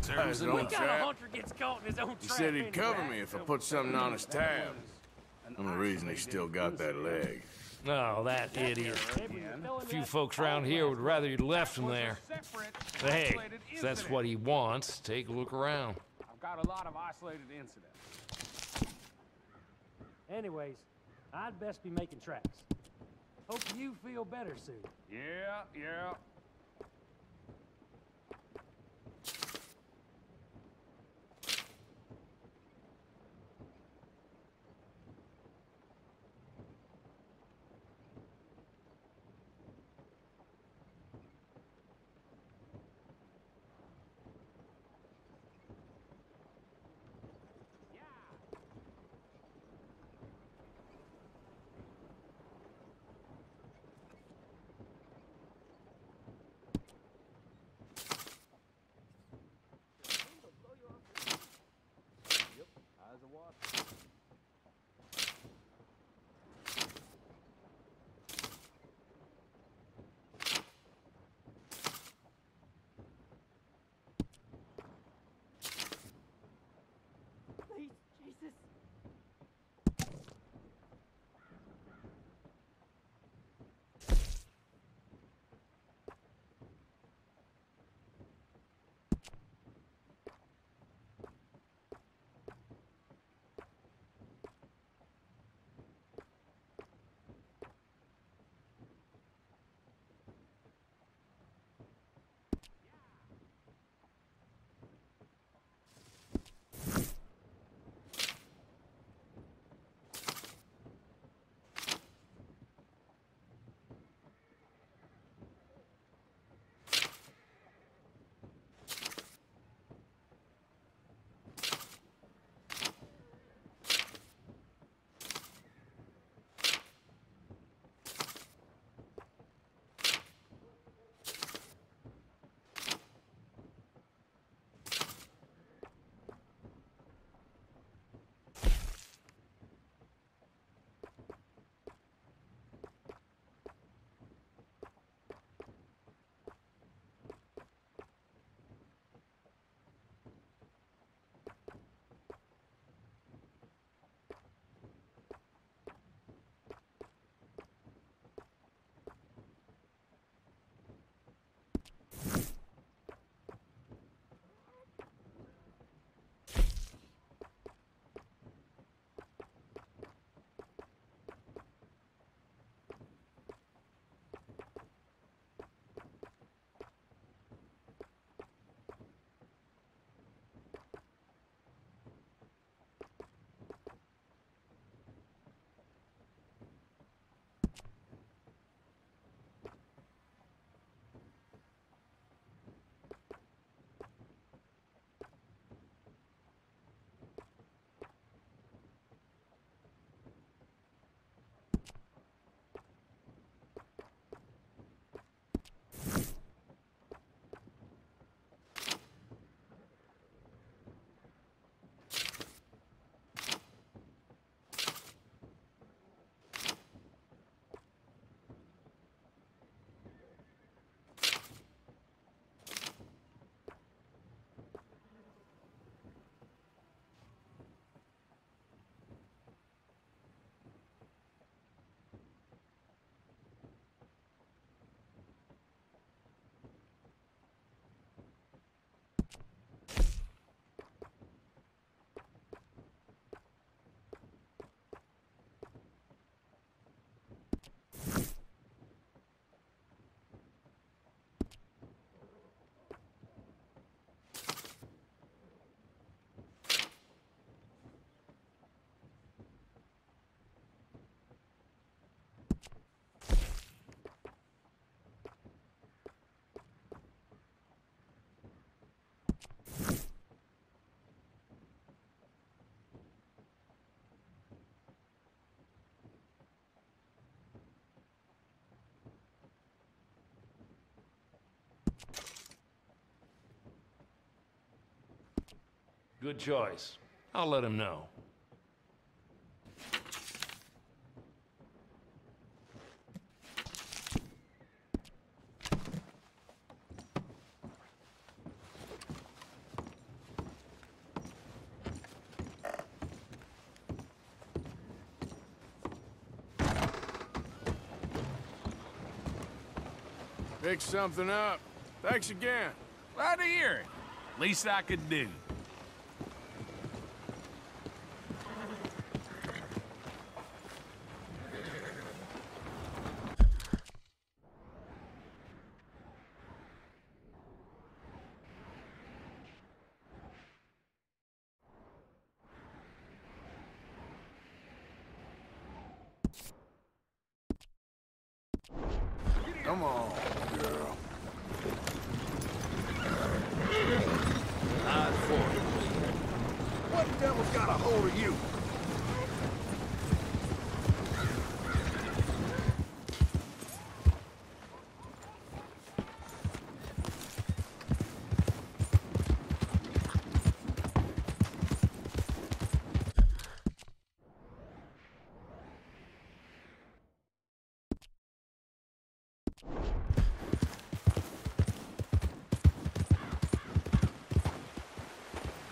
There's an What old kind of chap. hunter gets caught in his own He trap said he'd cover anyway? me if I put something on his tab. I'm the reason he still got that leg. Oh, that idiot. A few folks around here would rather you'd left him there. But hey, if that's what he wants, take a look around. I've got a lot of isolated incidents. Anyways, I'd best be making tracks. Hope you feel better soon. Yeah. Please, Jesus. Good choice. I'll let him know. Pick something up. Thanks again. Glad to hear it. Least I could do. Come on, girl. Not for it. What devil's got a hold of you?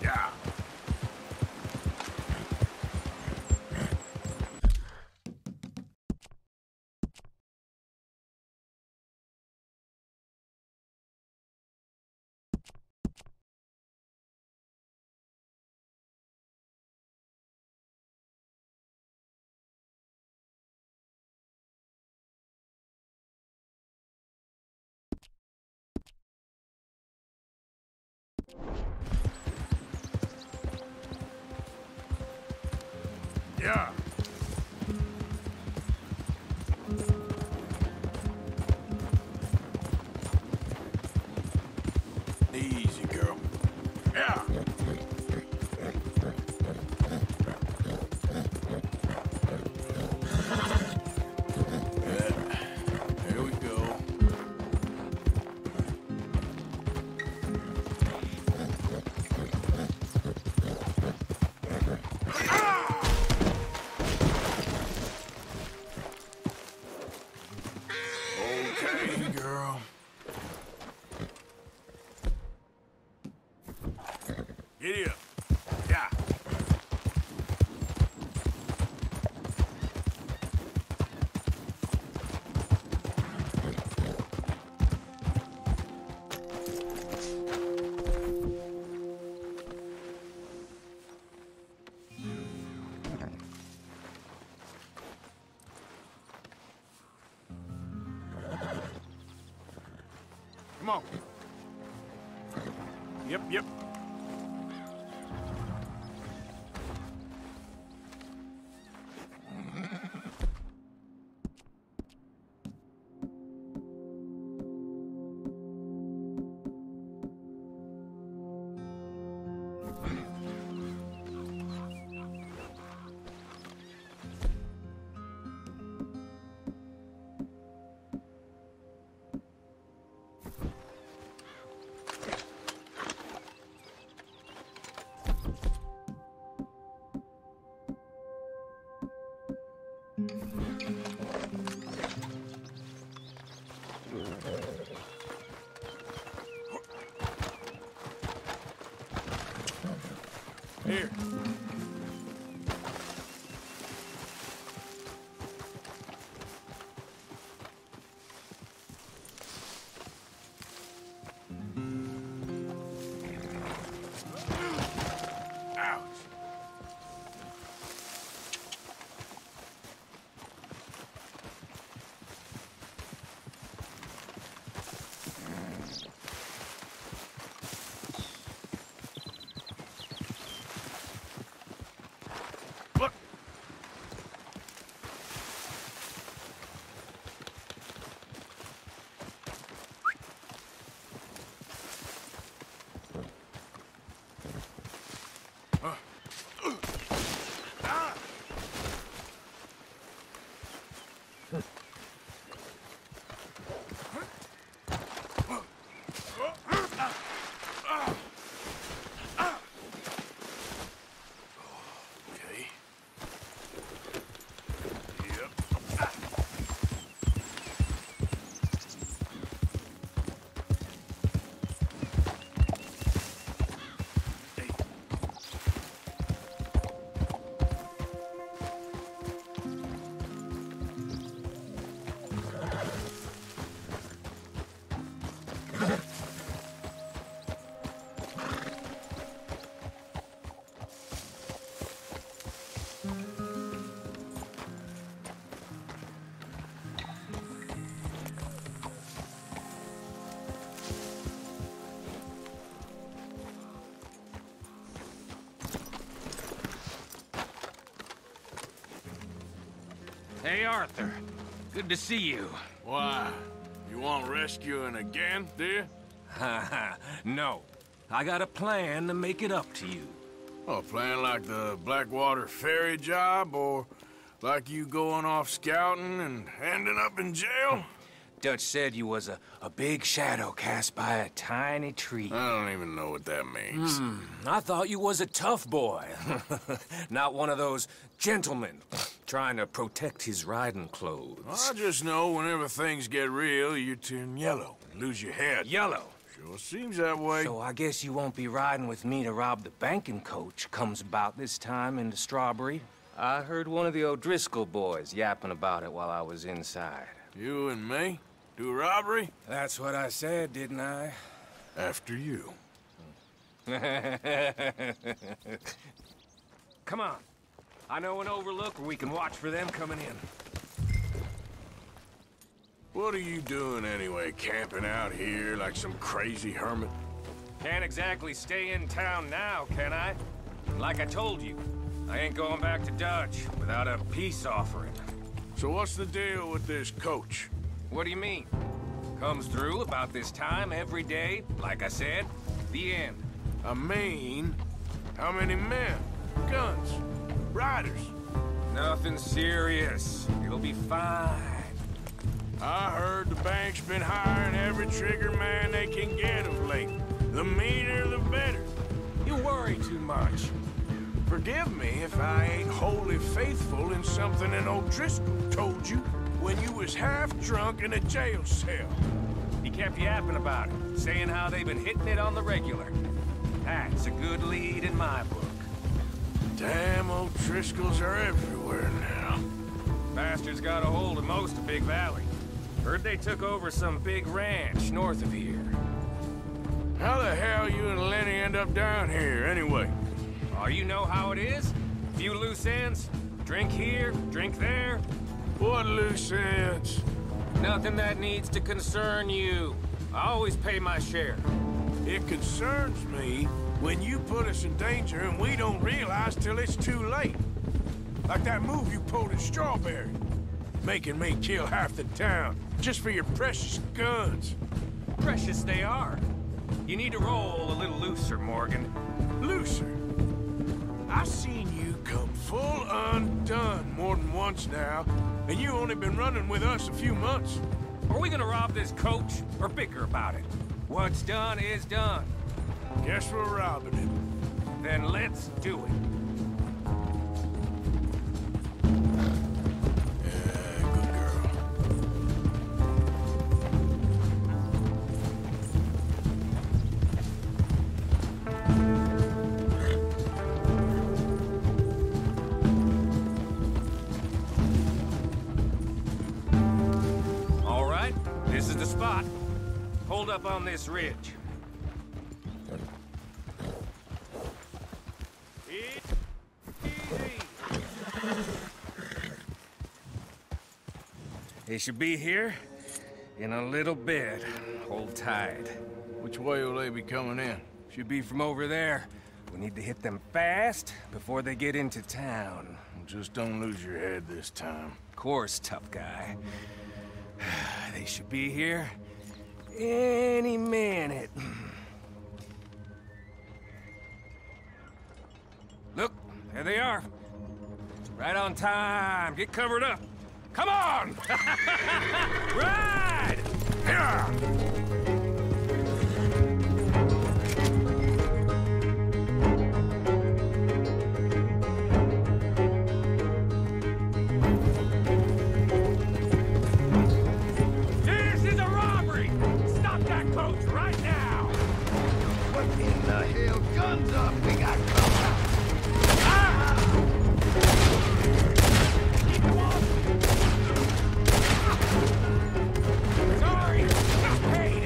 Yeah. Yeah. Easy, girl. Yeah. Here we go. Okay, girl. Giddy up. Yeah. Come on. Yep. Here. Ouch. Look. Okay. Yep. Hey. Hey, Arthur. Good to see you. Why? You want rescuing again, dear? No. I got a plan to make it up to you. Oh, playing like the Blackwater ferry job, or like you going off scouting and ending up in jail? Dutch said you was a big shadow cast by a tiny tree. I don't even know what that means. I thought you was a tough boy. Not one of those gentlemen trying to protect his riding clothes. I just know whenever things get real, you turn yellow and lose your head. Yellow. Sure seems that way. So I guess you won't be riding with me to rob the banking coach comes about this time into Strawberry. I heard one of the O'Driscoll boys yapping about it while I was inside. You and me? Do a robbery? That's what I said, didn't I? After you. Come on. I know an overlook where we can watch for them coming in. What are you doing anyway, camping out here like some crazy hermit? Can't exactly stay in town now, can I? Like I told you, I ain't going back to Dutch without a peace offering. So what's the deal with this coach? What do you mean? Comes through about this time every day, like I said. The end. I mean, how many men? Guns? Riders? Nothing serious. You'll be fine. I heard the bank's been hiring every trigger man they can get of late. The meaner, the better. You worry too much. Forgive me if I ain't wholly faithful in something an O'Driscoll told you when you was half drunk in a jail cell. He kept yapping about it, saying how they've been hitting it on the regular. That's a good lead in my book. Damn, O'Driscolls are everywhere now. Bastards got a hold of most of Big Valley. Heard they took over some big ranch north of here. How the hell you and Lenny end up down here, anyway? Oh, you know how it is? Few loose ends. Drink here, drink there. What loose ends? Nothing that needs to concern you. I always pay my share. It concerns me when you put us in danger and we don't realize till it's too late. Like that move you pulled in Strawberry. Making me kill half the town, just for your precious guns. Precious they are. You need to roll a little looser, Morgan. Looser? I've seen you come full undone more than once now, and you only been running with us a few months. Are we gonna rob this coach, or bicker about it? What's done is done. Guess we're robbing it. Then let's do it. Good girl. All right, this is the spot. Hold up on this ridge. They should be here in a little bit. Hold tight. Which way will they be coming in? Should be from over there. We need to hit them fast before they get into town. Just don't lose your head this time. Of course, tough guy. They should be here any minute. Look, there they are. Right on time. Get covered up. Come on! Ride! This is a robbery! Stop that coach right now! What in the hell? Guns up! We got cover! Keep them off! Sorry! Just paid!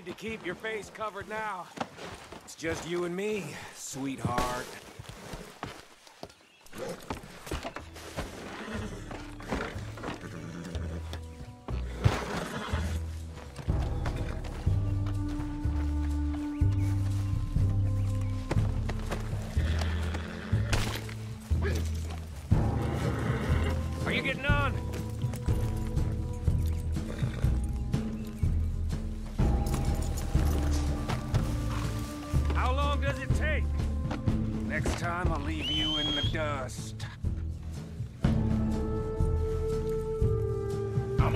need to keep your face covered now. It's just you and me, sweetheart. Are you getting on? How long does it take? Next time I'll leave you in the dust. I'm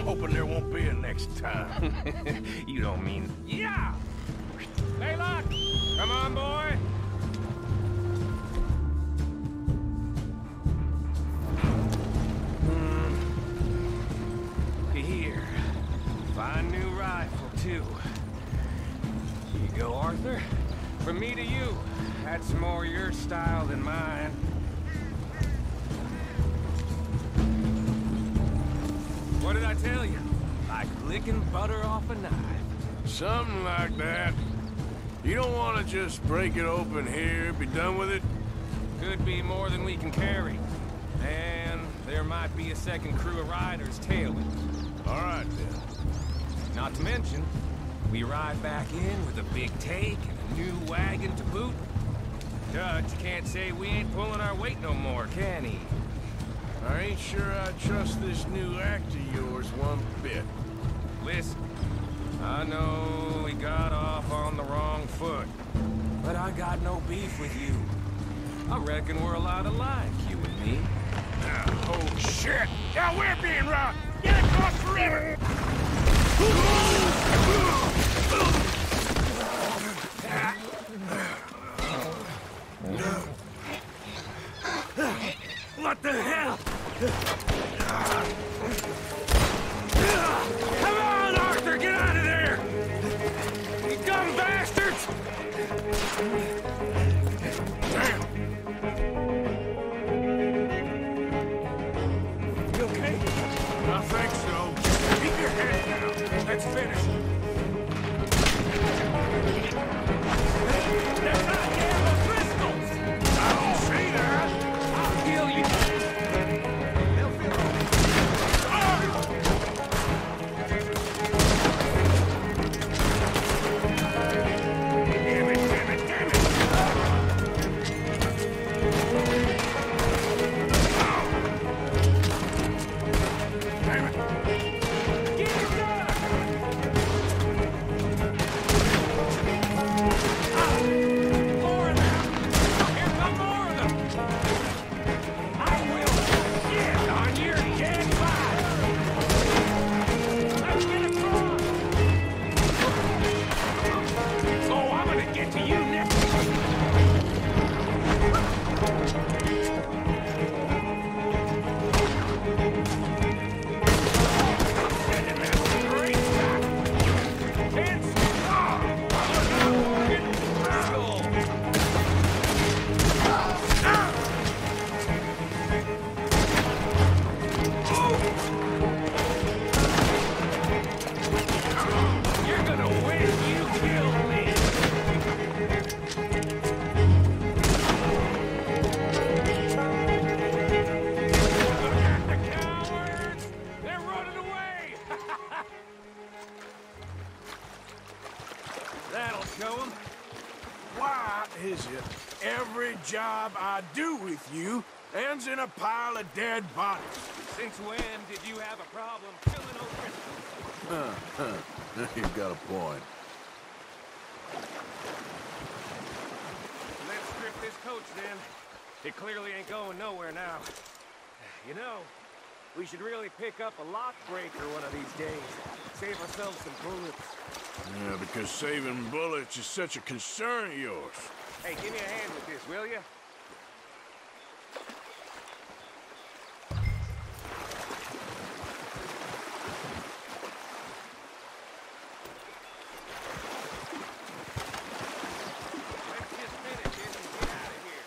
hoping there won't be a next time. You don't mean... Yeah! Laylock! Come on, boy! Here. Fine new rifle, too. Here you go, Arthur. From me to you. That's more your style than mine. What did I tell you? Like licking butter off a knife. Something like that. You don't want to just break it open here, be done with it? Could be more than we can carry. And there might be a second crew of riders tailing. All right, then. Not to mention, we ride back in with a big take and a new wagon to boot. Judge can't say we ain't pulling our weight no more, can he? I ain't sure I trust this new act of yours one bit. Listen, I know we got off on the wrong foot, but I got no beef with you. I reckon we're a lot alike, you and me. Oh, shit! Now we're being robbed! Get across the river! What the hell? Come on, Arthur, get out of there! You dumb bastards! Damn! You okay? I think so. Keep your head down. Let's finish. They're not damn O'Driscolls! I don't see that! I'll kill you! They'll feel Damn it, damn it, damn it! Damn it! Get it done! More of them! Here come more of them! I will get on your dead body! Let's get across! Oh, I'm gonna get to you next! Sending that straight back! Can't stop! Look out! Get Driscoll! You're gonna win! You killed me! Look at the cowards! They're running away! That'll show them. Why is it every job I do with you ends in a pile of dead bodies? Since when did you have a problem killing O'Driscoll? You've got a point. Let's strip this coach then. It clearly ain't going nowhere now. You know, we should really pick up a lock breaker one of these days. Save ourselves some bullets. Yeah, because saving bullets is such a concern of yours. Hey, give me a hand with this, will you? Let's just finish it and get out of here.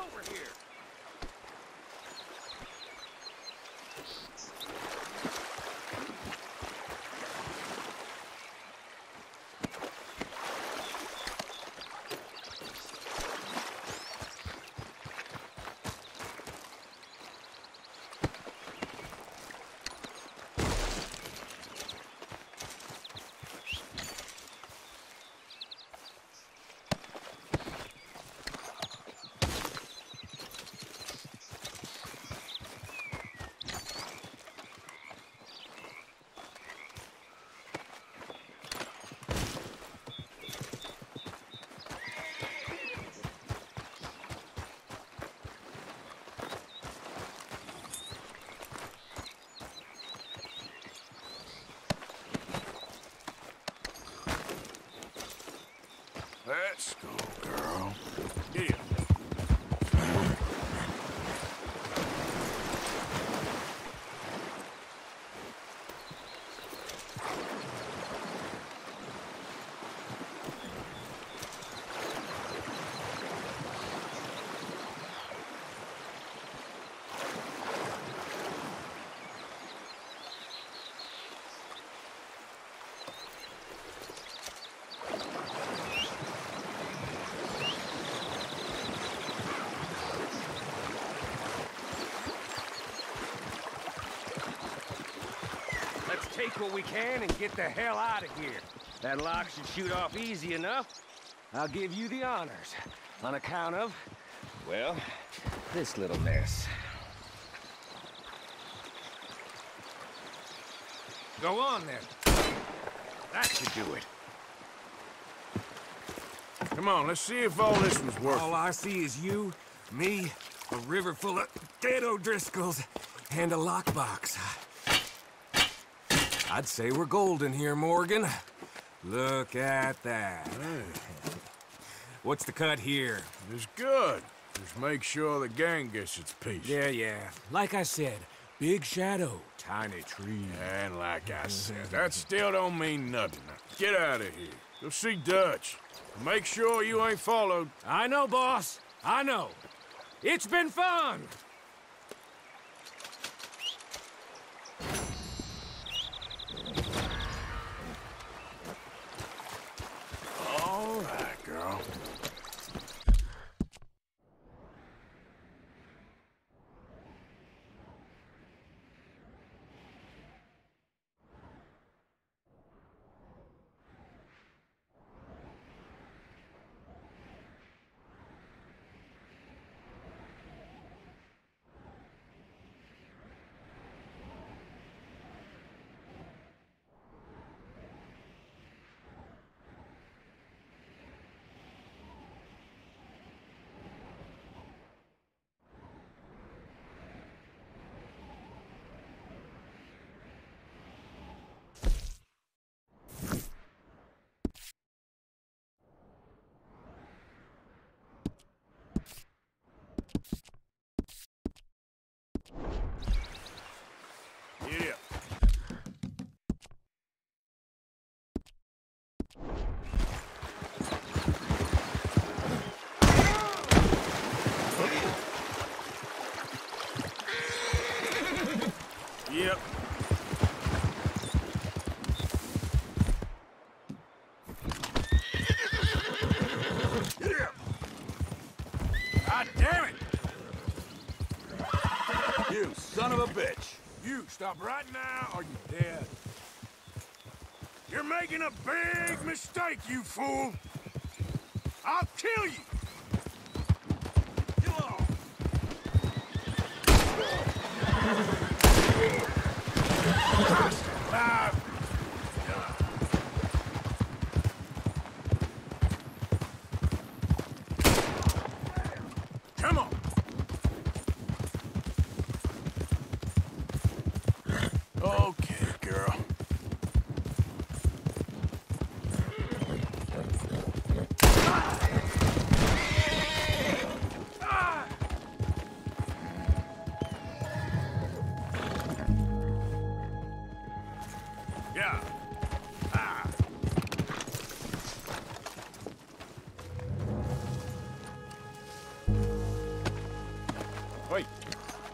over here. Let's go, girl. Here. Let's take what we can and get the hell out of here. That lock should shoot off easy enough. I'll give you the honors. On account of, well, this little mess. Go on, then. That should do it. Come on, let's see if all this was worth it. All I see is you, me, a river full of dead O'Driscolls, and a lockbox. I'd say we're golden here, Morgan. Look at that. What's the cut here? It's good. Just make sure the gang gets its piece. Yeah. Like I said, big shadow, tiny tree. And like I said, that still don't mean nothing. Now, get out of here. Go see Dutch. Make sure you ain't followed. I know, boss. I know. It's been fun. All right, girl. Yeah. Yep. God damn it! You son of a bitch! You stop right now or you're dead. You're making a big mistake, you fool! I'll kill you! Get off! Alive! Come on! Okay, girl.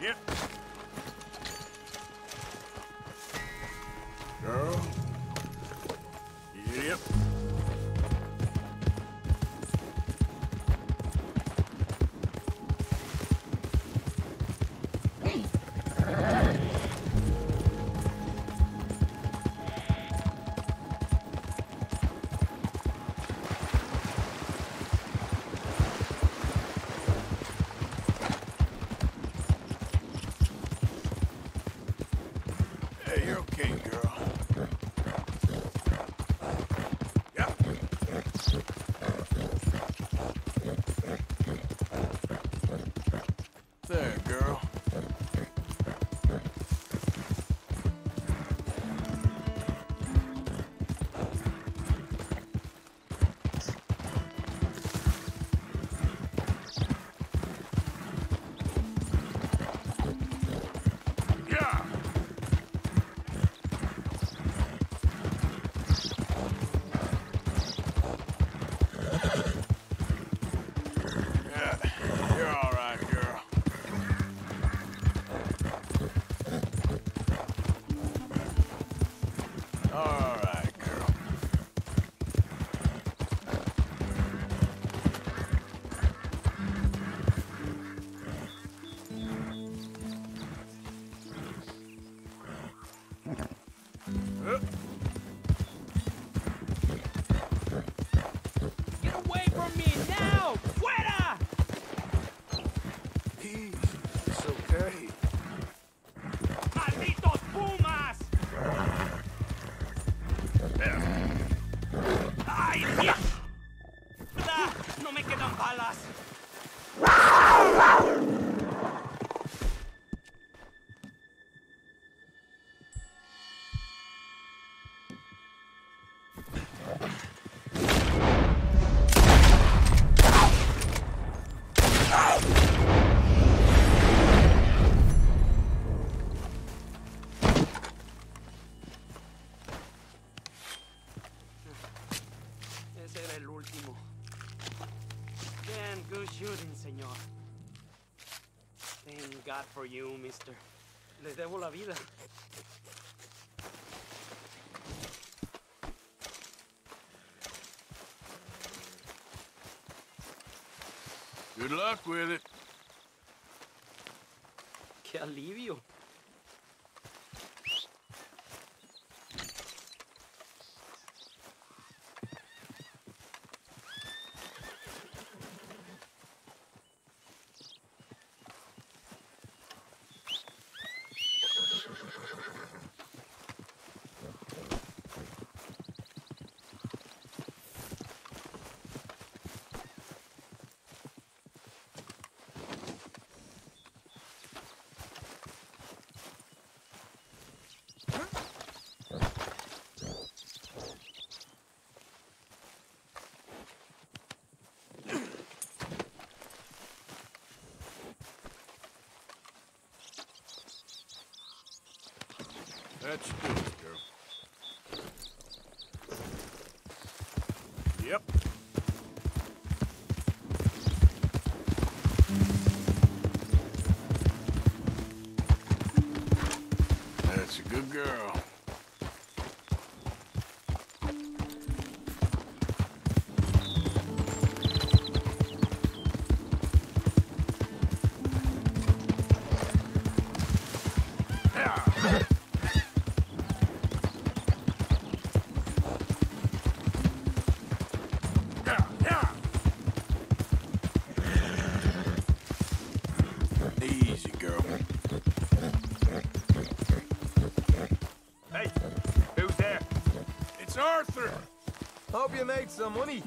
Yep. Girl. Yep. Hey, you're okay, girl. Yep. There, girl. Yeah. Yeah, you're all right, girl. All right, girl. Get away from me now! Fuera! Easy, it's okay. ¡Malditos pumas! ¡Ay, mierda! ¡No me quedan balas! Ese era el último. Damn good shooting, señor. Thank God for you, mister. Les debo la vida. Good luck with it. ¡Qué alivio! That's good, girl. Yep. That's a good girl. Easy, girl. Hey, who's there? It's Arthur. Hope you made some money.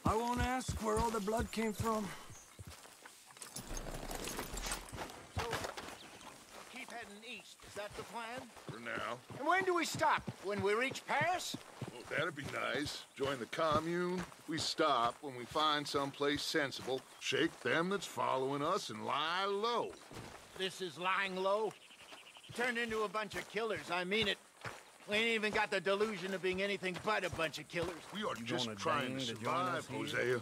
I won't ask where all the blood came from. Keep heading east. Is that the plan? For now. And when do we stop? When we reach Paris? Well, that'd be nice. Join the commune. We stop when we find someplace sensible, shake them that's following us, and lie low. This is lying low. Turned into a bunch of killers, I mean it. We ain't even got the delusion of being anything but a bunch of killers. We are just gonna trying to deign to join survive, us here? Hosea.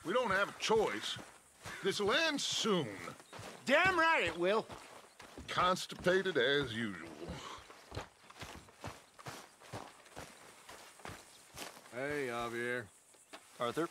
We don't have a choice. This'll end soon. Damn right it will. Constipated as usual. Hey, Javier. Arthur?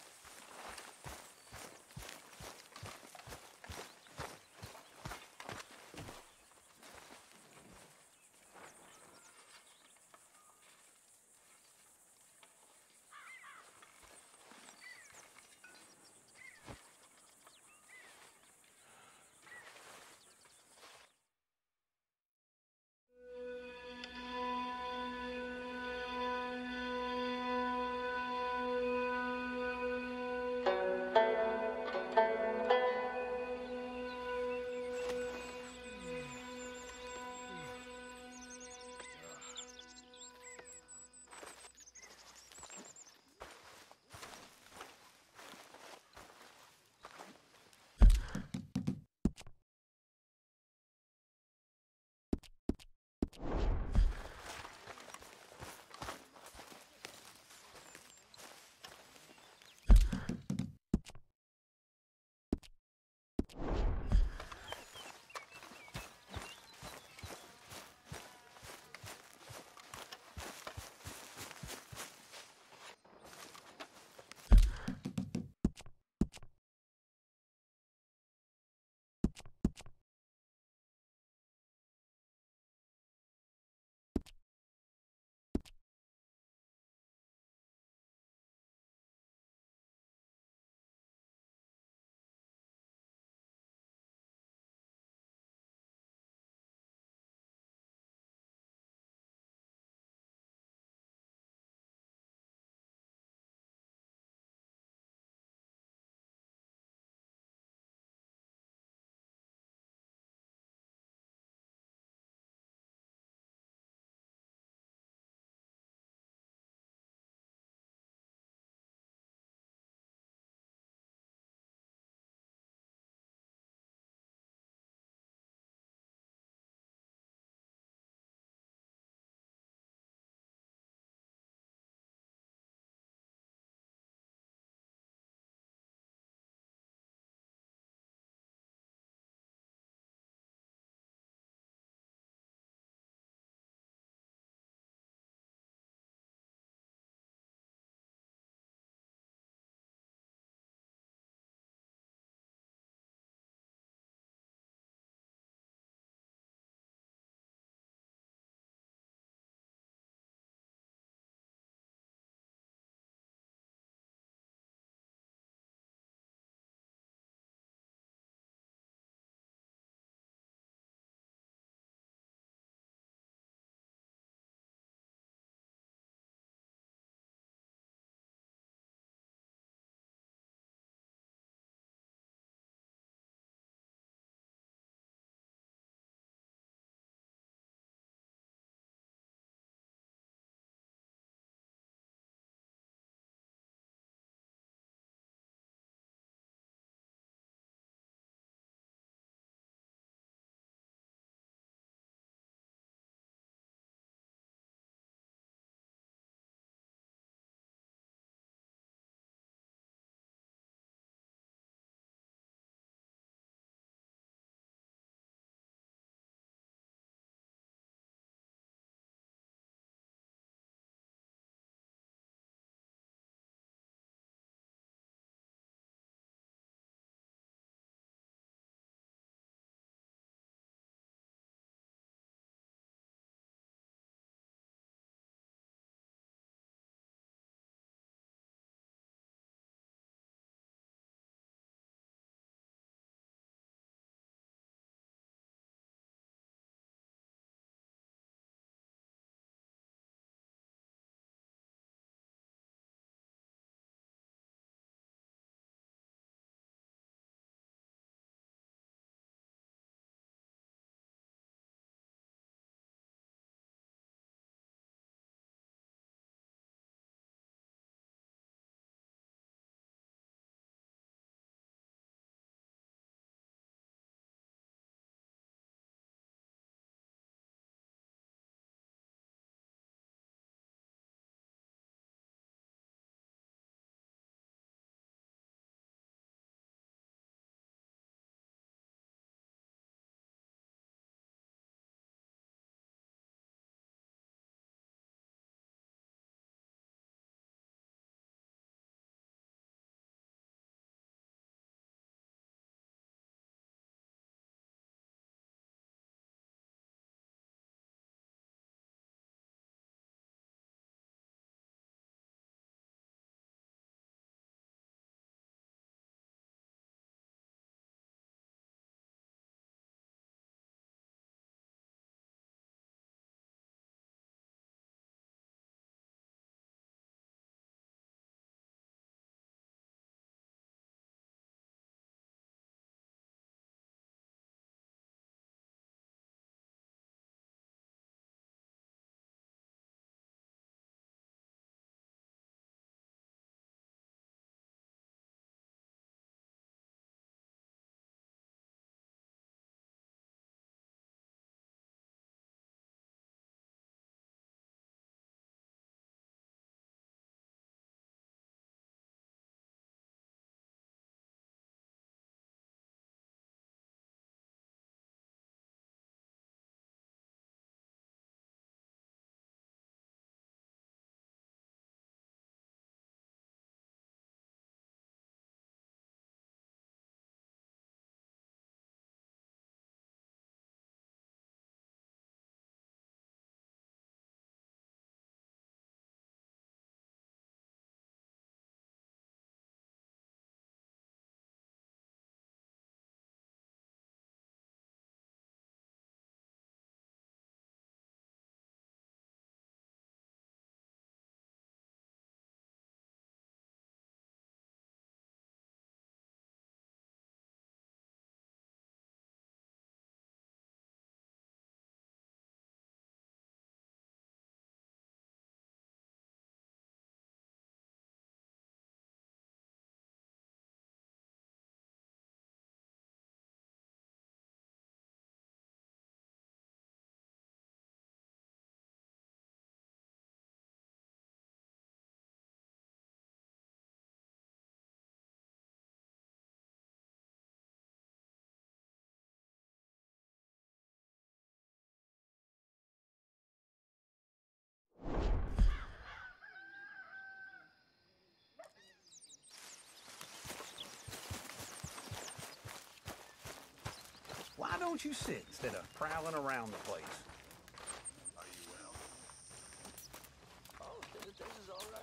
don't you sit instead of prowling around the place? Are you well? Oh, this is all right.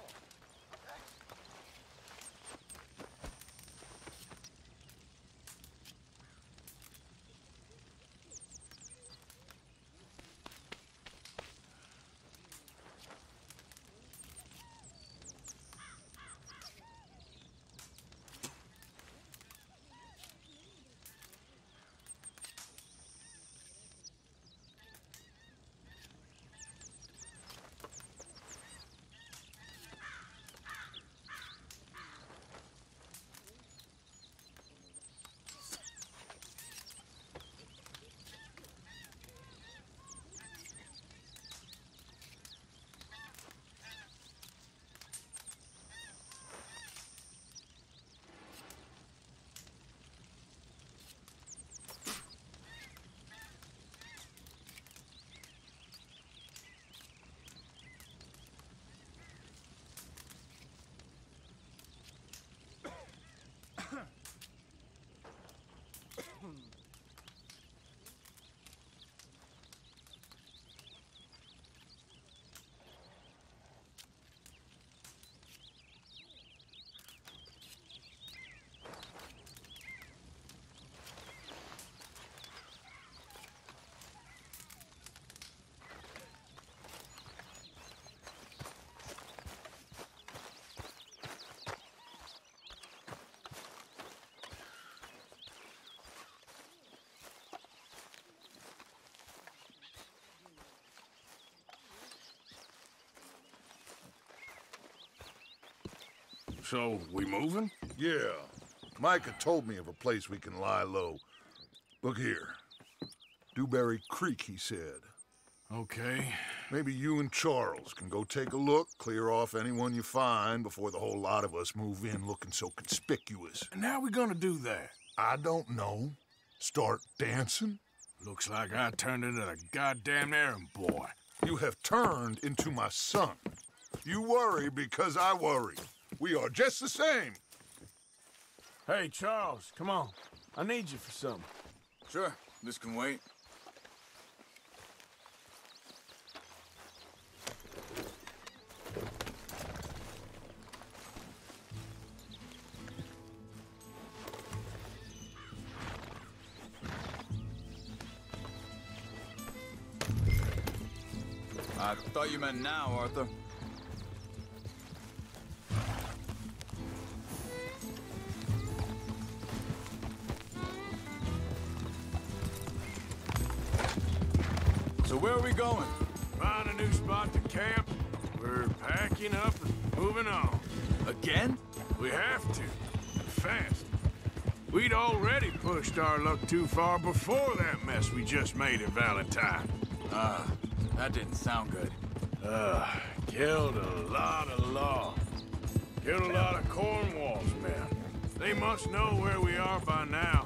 So, we moving? Yeah. Micah told me of a place we can lie low. Look here. Dewberry Creek, he said. Okay. Maybe you and Charles can go take a look, clear off anyone you find before the whole lot of us move in looking so conspicuous. And how we gonna do that? I don't know. Start dancing? Looks like I turned into a goddamn errand boy. You have turned into my son. You worry because I worry. We are just the same. Hey, Charles, come on. I need you for something. Sure, this can wait. I thought you meant now, Arthur. So where are we going? Find a new spot to camp. We're packing up and moving on. Again? We have to. Fast. We'd already pushed our luck too far before that mess we just made at Valentine. That didn't sound good. Killed a lot of law. Killed a lot of Cornwall's men. They must know where we are by now.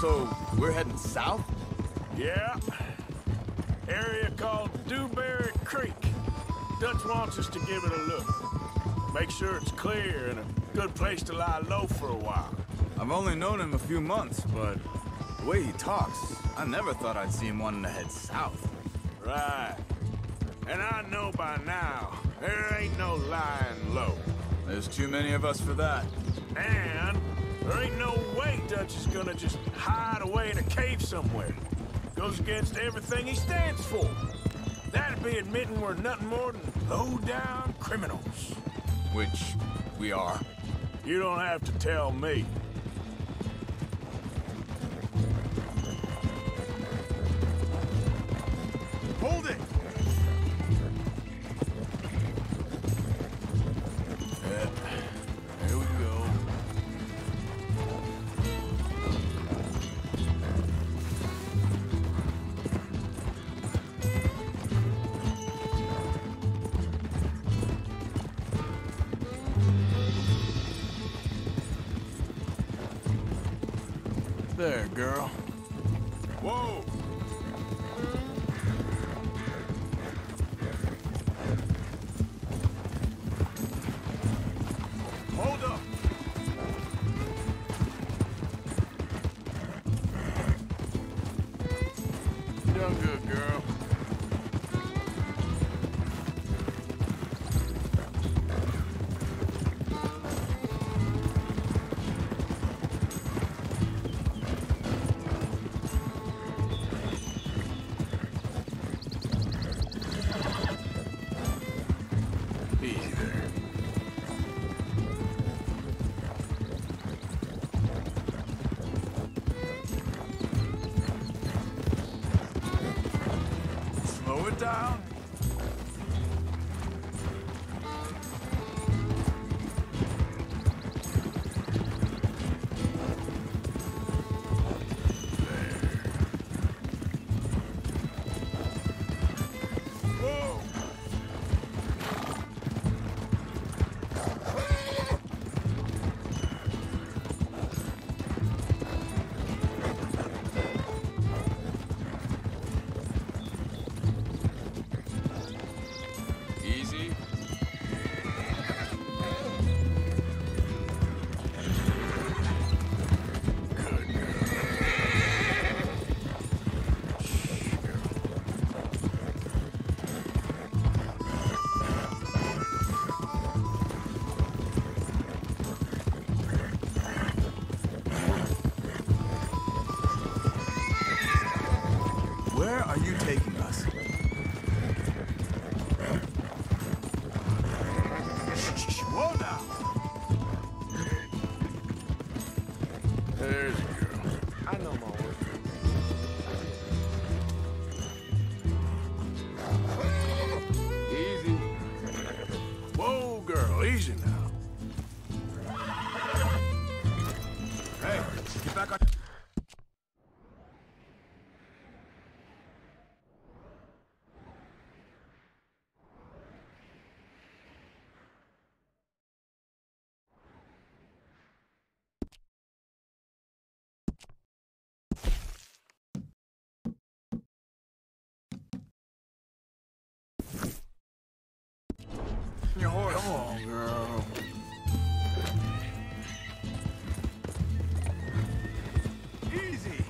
So, we're heading south? Yeah. Area called Dewberry Creek. Dutch wants us to give it a look. Make sure it's clear and a good place to lie low for a while. I've only known him a few months, but the way he talks, I never thought I'd see him wanting to head south. Right. And I know by now, there ain't no lying low. There's too many of us for that. And there ain't no way Dutch is gonna just hide away in a cave somewhere. Goes against everything he stands for. That'd be admitting we're nothing more than low-down criminals. Which we are. You don't have to tell me. Hold it! Here we go. There, girl. Whoa! Hold up! You done good, girl. Easy there. Slow it down. Whoa! Easy. Where are you taking us? Whoa now! There's a girl. I know my work. Easy. Whoa, girl, easy now. Hey, get back on. Your horse. Come on, girl. Easy.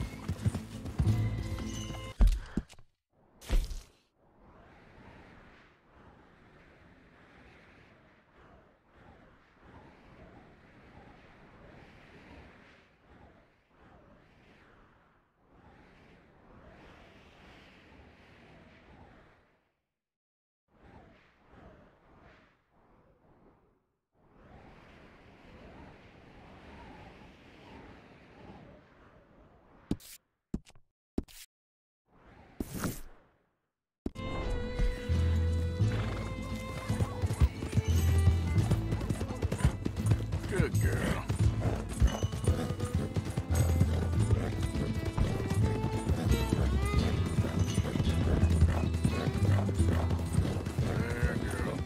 Good girl. There, girl.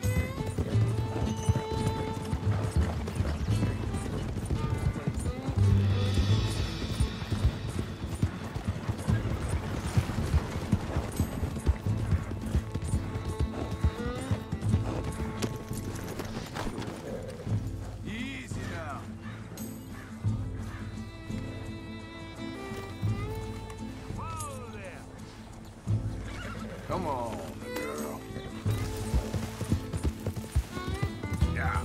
Easy now. Whoa there! Come on, girl. Yeah.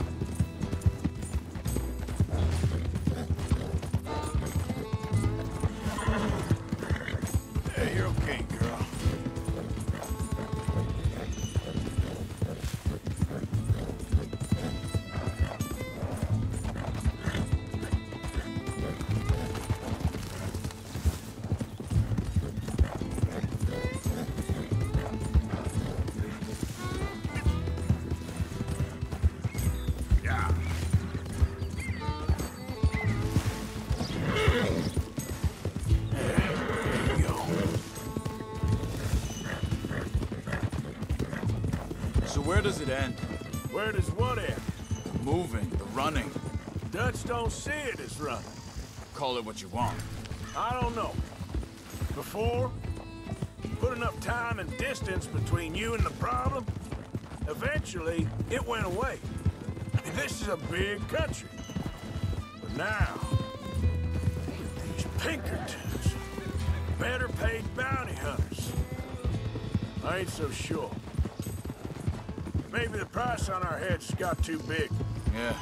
Hey, you're okay, girl. Yeah. There you go. So where does it end? Where does what end? The moving, the running. Dutch don't see it as running. Call it what you want. I don't know. Before, put enough time and distance between you and the problem, eventually it went away. I mean, this is a big country. But now, these Pinkertons, better paid bounty hunters. I ain't so sure. Maybe the price on our heads got too big. Yeah,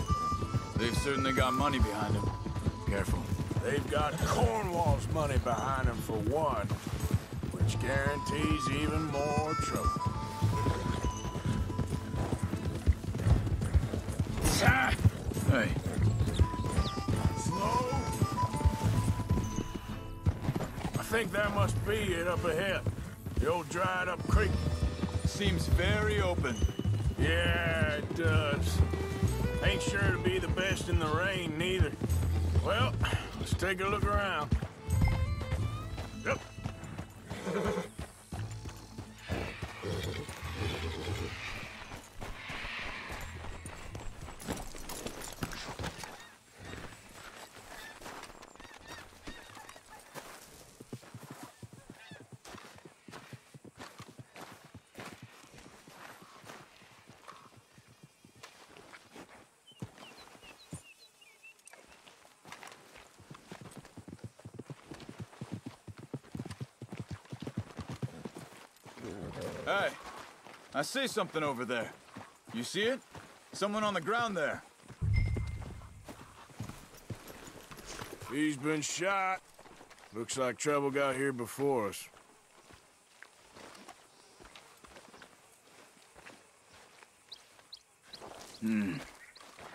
they've certainly got money behind them. Careful. They've got Cornwall's money behind them for one, which guarantees even more trouble. Hey. Slow. I think that must be it up ahead. The old dried-up creek. Seems very open. Yeah, it does. Ain't sure to be the best in the rain, neither. Well, let's take a look around. Yep. Hey, I see something over there. You see it? Someone on the ground there. He's been shot. Looks like trouble got here before us.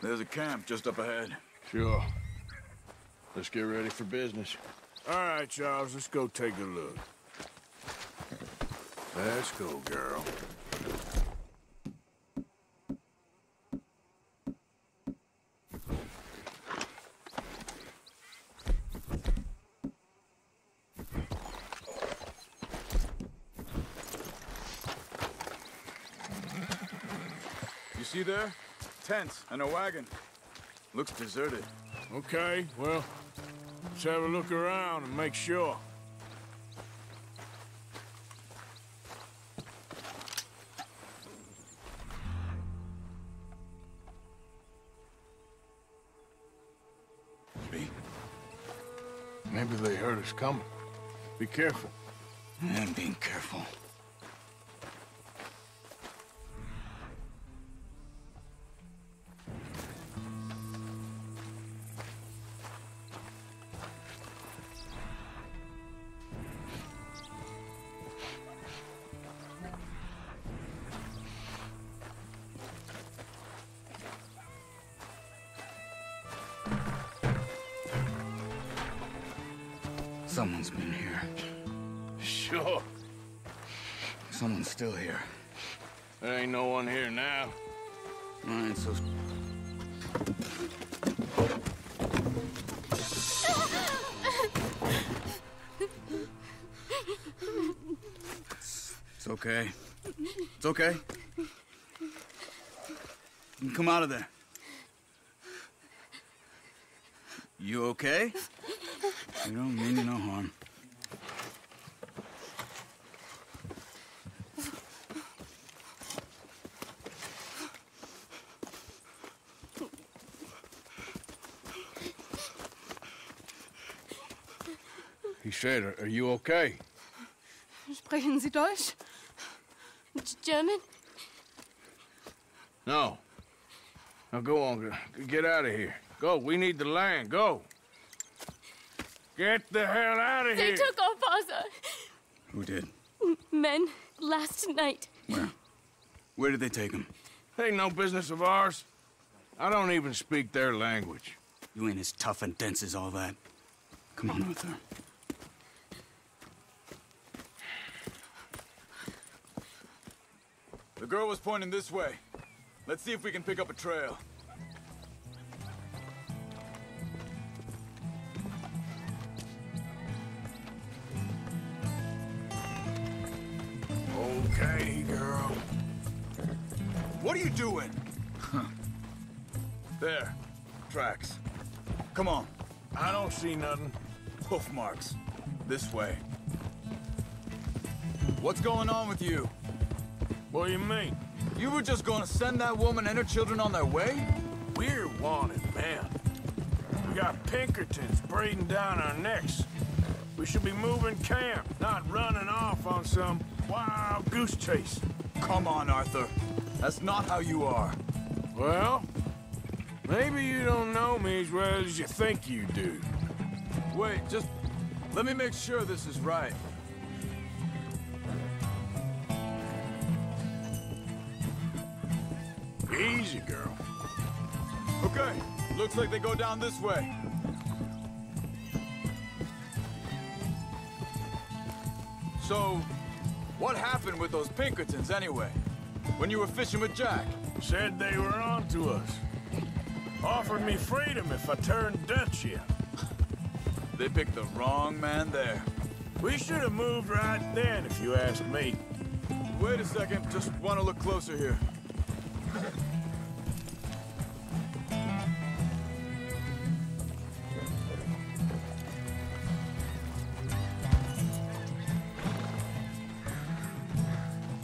There's a camp just up ahead. Sure. Let's get ready for business. All right, Charles, let's go take a look. Let's go, girl. You see there? Tents and a wagon. Looks deserted. Okay, well, let's have a look around and make sure. Maybe they heard us coming. Be careful. I'm being careful. Someone's been here. Sure. Someone's still here. There ain't no one here now. I ain't so... It's okay. It's okay. You can come out of there. You okay? You don't mean you no harm. He said, are you okay? Sprechen Sie Deutsch? German? No. Now go on, get out of here. Go, we need the land, go. Get the hell out of here! They took our father. Who did? Men, last night. Where? Where did they take him? Ain't no business of ours. I don't even speak their language. You ain't as tough and dense as all that. Come on, Arthur. The girl was pointing this way. Let's see if we can pick up a trail. Okay, girl. What are you doing? There. Tracks. Come on. I don't see nothing. hoof marks. This way. What's going on with you? What do you mean? You were just gonna send that woman and her children on their way? We're wanted, man. We got Pinkertons breathing down our necks. We should be moving camp, not running off on some wild goose chase. Come on, Arthur. That's not how you are. Well, maybe you don't know me as well as you think you do. Wait, just let me make sure this is right. Easy, girl. Okay, looks like they go down this way. So, what happened with those Pinkertons anyway? When you were fishing with Jack? Said they were on to us. Offered me freedom if I turned Dutch yet. They picked the wrong man there. We should have moved right then, if you ask me. Wait a second, just want to look closer here.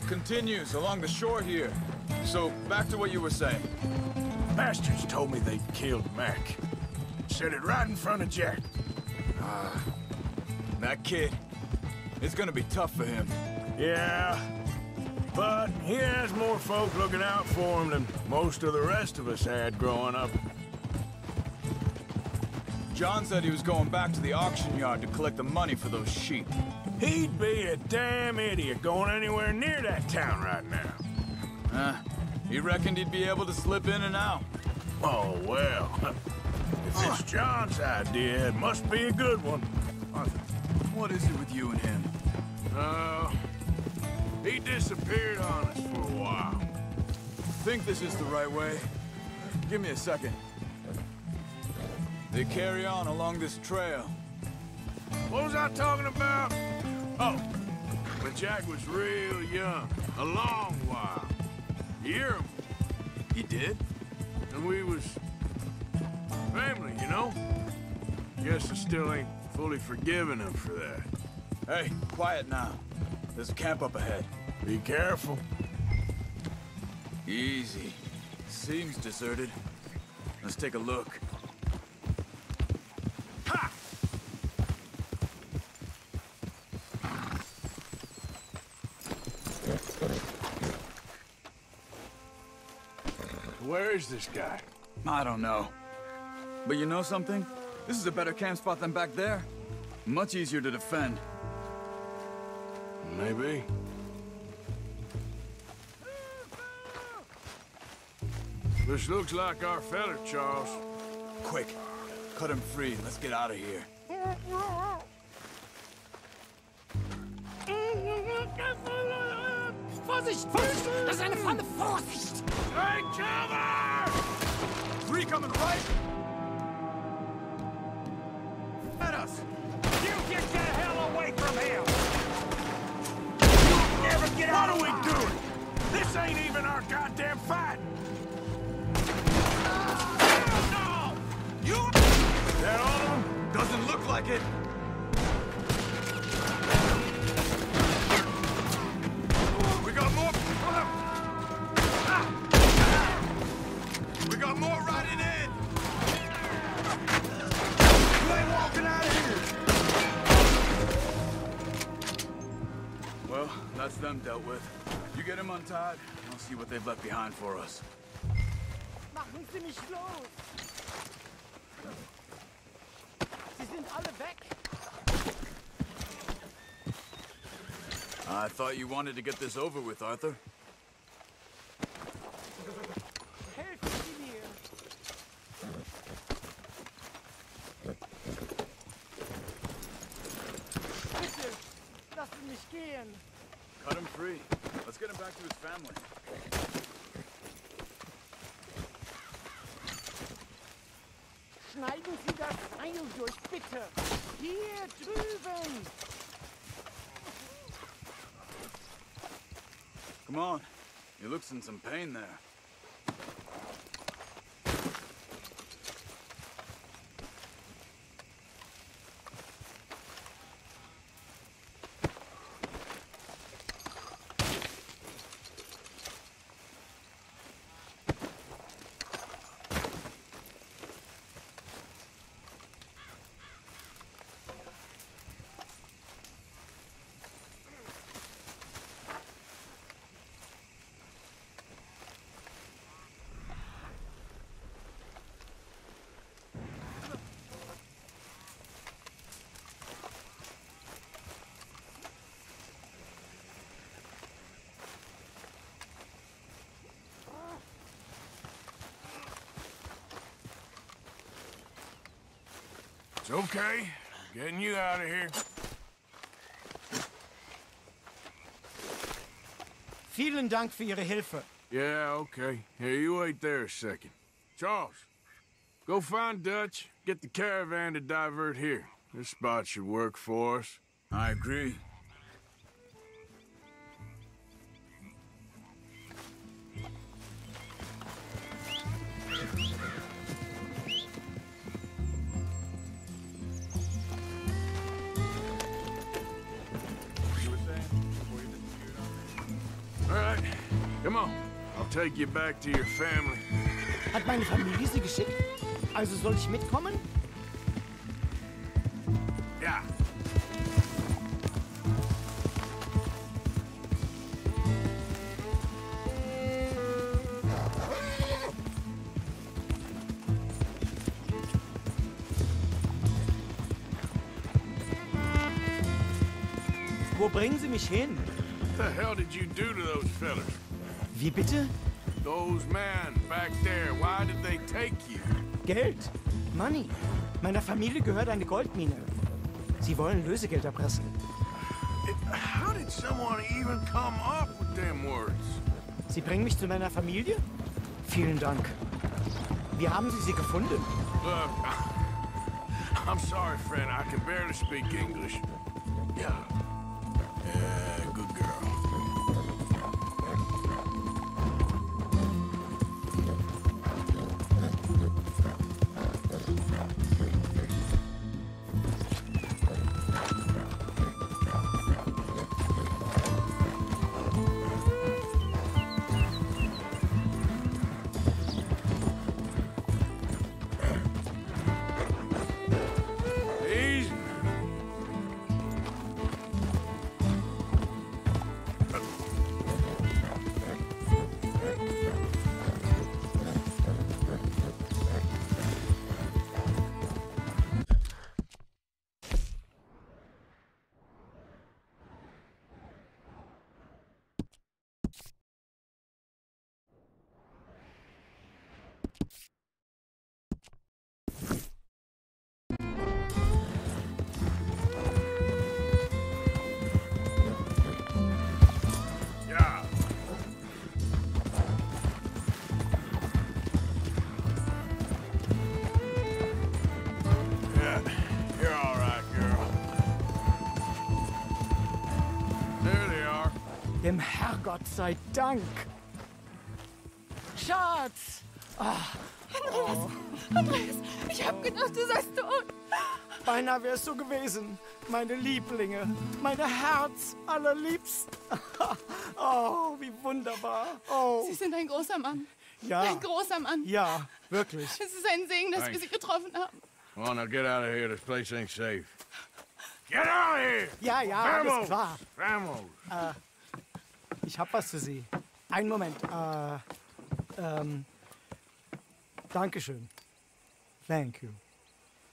Continues along the shore here. So, back to what you were saying. Bastards told me they'd killed Mac. Said it right in front of Jack. That kid, it's gonna be tough for him. Yeah, but he has more folk looking out for him than most of the rest of us had growing up. John said he was going back to the auction yard to collect the money for those sheep. He'd be a damn idiot going anywhere near that town right now. He reckoned he'd be able to slip in and out. Oh, well. If it's John's idea, it must be a good one. Arthur, what is it with you and him? He disappeared on us for a while. Think this is the right way? Give me a second. They carry on along this trail. What was I talking about? Oh, when Jack was real young, a long while. You hear him? He did? And we was family, you know? Guess I still ain't fully forgiven him for that. Hey, quiet now. There's a camp up ahead. Be careful. Easy. Seems deserted. Let's take a look. Ha! Where is this guy? I don't know. But you know something? This is a better camp spot than back there. Much easier to defend. Maybe. This looks like our fella, Charles. Quick, cut him free. Let's get out of here. Vorsicht! Vorsicht! Das ist eine Falle! Vorsicht! Take cover! Three coming right! At us! You get the hell away from him! Never get out! What are we doing? This ain't even our goddamn fight! No! You... That all of them? Doesn't look like it! We got more... We got more riding in! You ain't walking out of here! Well, that's them dealt with. You get them untied, I'll see what they've left behind for us. Machen Sie mich los! Sie sind alle weg! I thought you wanted to get this over with, Arthur. Helfen Sie mir! Bitte, lassen mich gehen! Cut him free. Let's get him back to his family. Schneiden Sie das Seil durch, bitte! Hier drüben! Come on. He looks in some pain there. It's okay. Getting you out of here. Vielen Dank für Ihre Hilfe. Yeah, okay. Here, you wait there a second. Charles, go find Dutch. Get the caravan to divert here. This spot should work for us. I agree. All right, come on. I'll take you back to your family. Hat meine Familie Sie geschickt? Also soll ich mitkommen? Ja. Wo bringen Sie mich hin? What the hell did you do to those fellas? Wie bitte? Those men back there, why did they take you? Geld. Money. Meiner Familie gehört eine Goldmine. Sie wollen Lösegeld erpressen. How did someone even come up with them words? Sie bringen mich zu meiner Familie? Vielen Dank. Wie haben Sie sie gefunden? Look, I'm sorry, friend. I can barely speak English. Yeah. Good girl. Easy. Yeah. Yeah, you're all right, girl. There they are. Dem Herrgott sei Dank. Schatz! Andreas, ich hab gedacht, du seist tot. Beinahe wär's so gewesen. Meine Lieblinge. Meine Herz allerliebsten. Oh, wie wunderbar. Oh. Sie sind ein großer Mann. Ja. Ein großer Mann. Ja, wirklich. Es ist ein Segen, dass wir Thanks. Sie getroffen haben. Come on, now get out of here. This place ain't safe. Get out of here! Ja, ja, alles Vamos! klar. Vamos! Ich hab was für Sie. Einen Moment. Dankeschön. Thank you.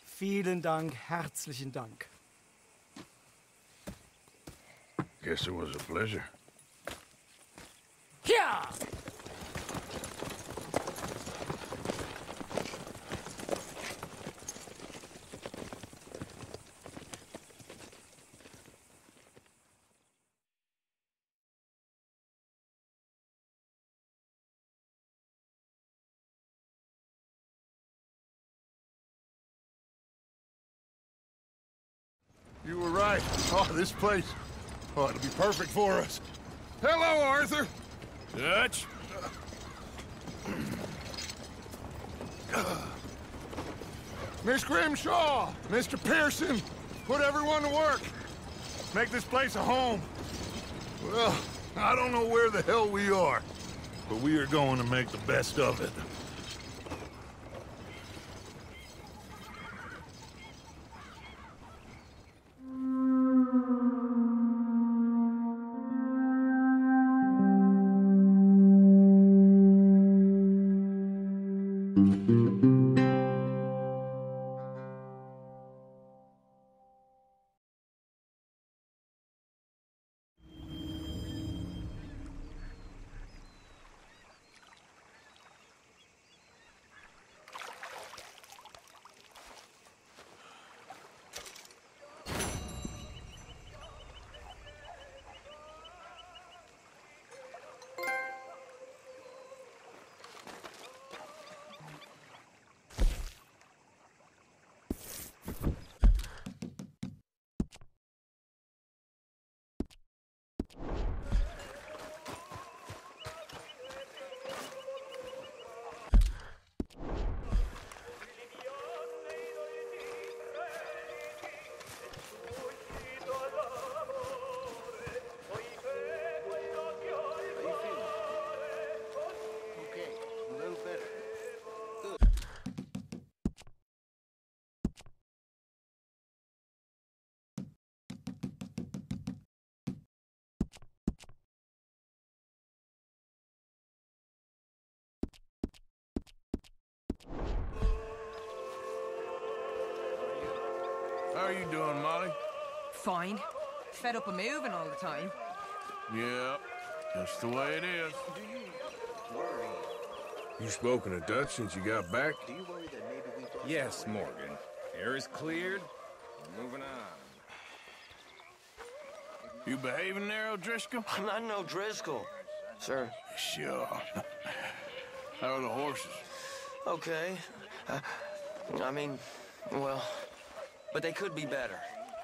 Vielen Dank, herzlichen Dank. Guess it was a pleasure. Ja! You were right. Oh, this place. Oh, it'll be perfect for us. Hello, Arthur. Dutch? Miss Grimshaw, Mr. Pearson, put everyone to work. Make this place a home. Well, I don't know where the hell we are, but we are going to make the best of it. How are you doing, Molly? Fine. Fed up of moving all the time. Yep, just the way it is. You spoken to Dutch since you got back? Yes, Morgan. Air is cleared. We're moving on. You behaving there, O'Driscoll? I'm not no Driscoll, sir. Sure. How are the horses? Okay. I mean, well, but they could be better.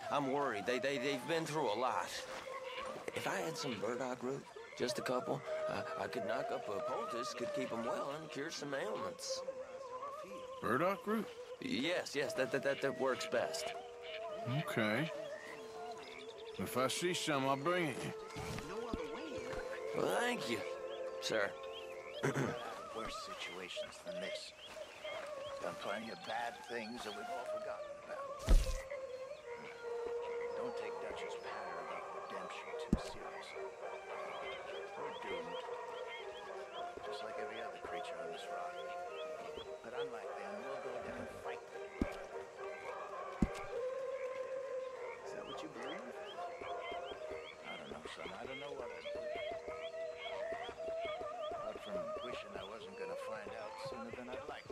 I'm worried. They've been through a lot. If I had some burdock root, just a couple, I could knock up a poultice, could keep them well and cure some ailments. Burdock root? Yes, that works best. Okay. If I see some, I'll bring it you. Well, thank you, sir. Worse situations than this. Done plenty of bad things that we've all forgotten about. Don't take Dutch's patter about redemption too seriously. We're doomed. Just like every other creature on this rock. But unlike them, we'll go down and fight them. Is that what you believe? I don't know, son. I don't know what I believe. Apart from wishing I wasn't gonna find out sooner than I'd like.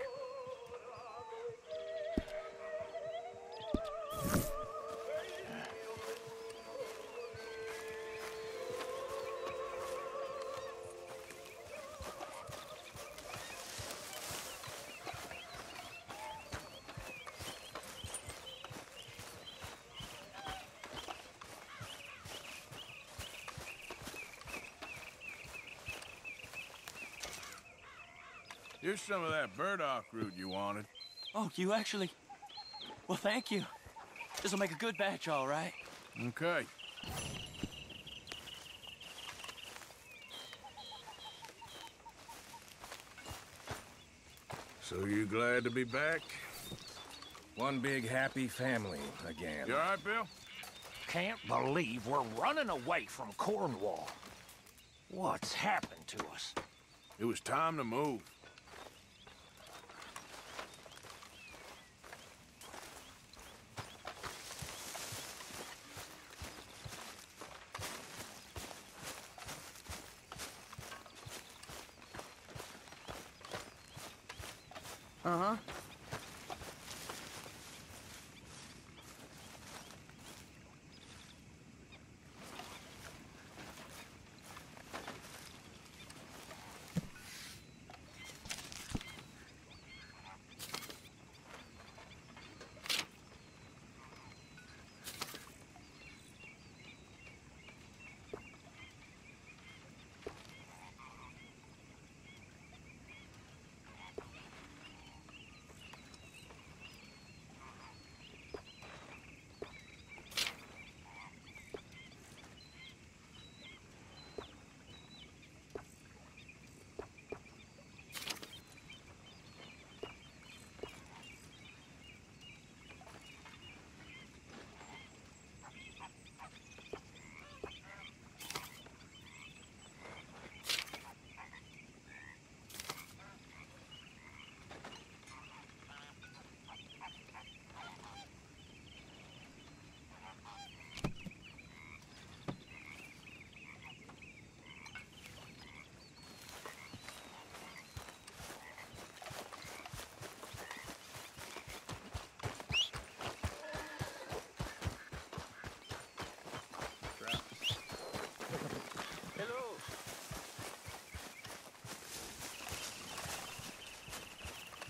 Here's some of that burdock root you wanted. Oh, you actually? Well, thank you. This'll make a good batch, all right. Okay. So you glad to be back? One big happy family again. You all right, Bill? Can't believe we're running away from Cornwall. What's happened to us? It was time to move. Uh-huh.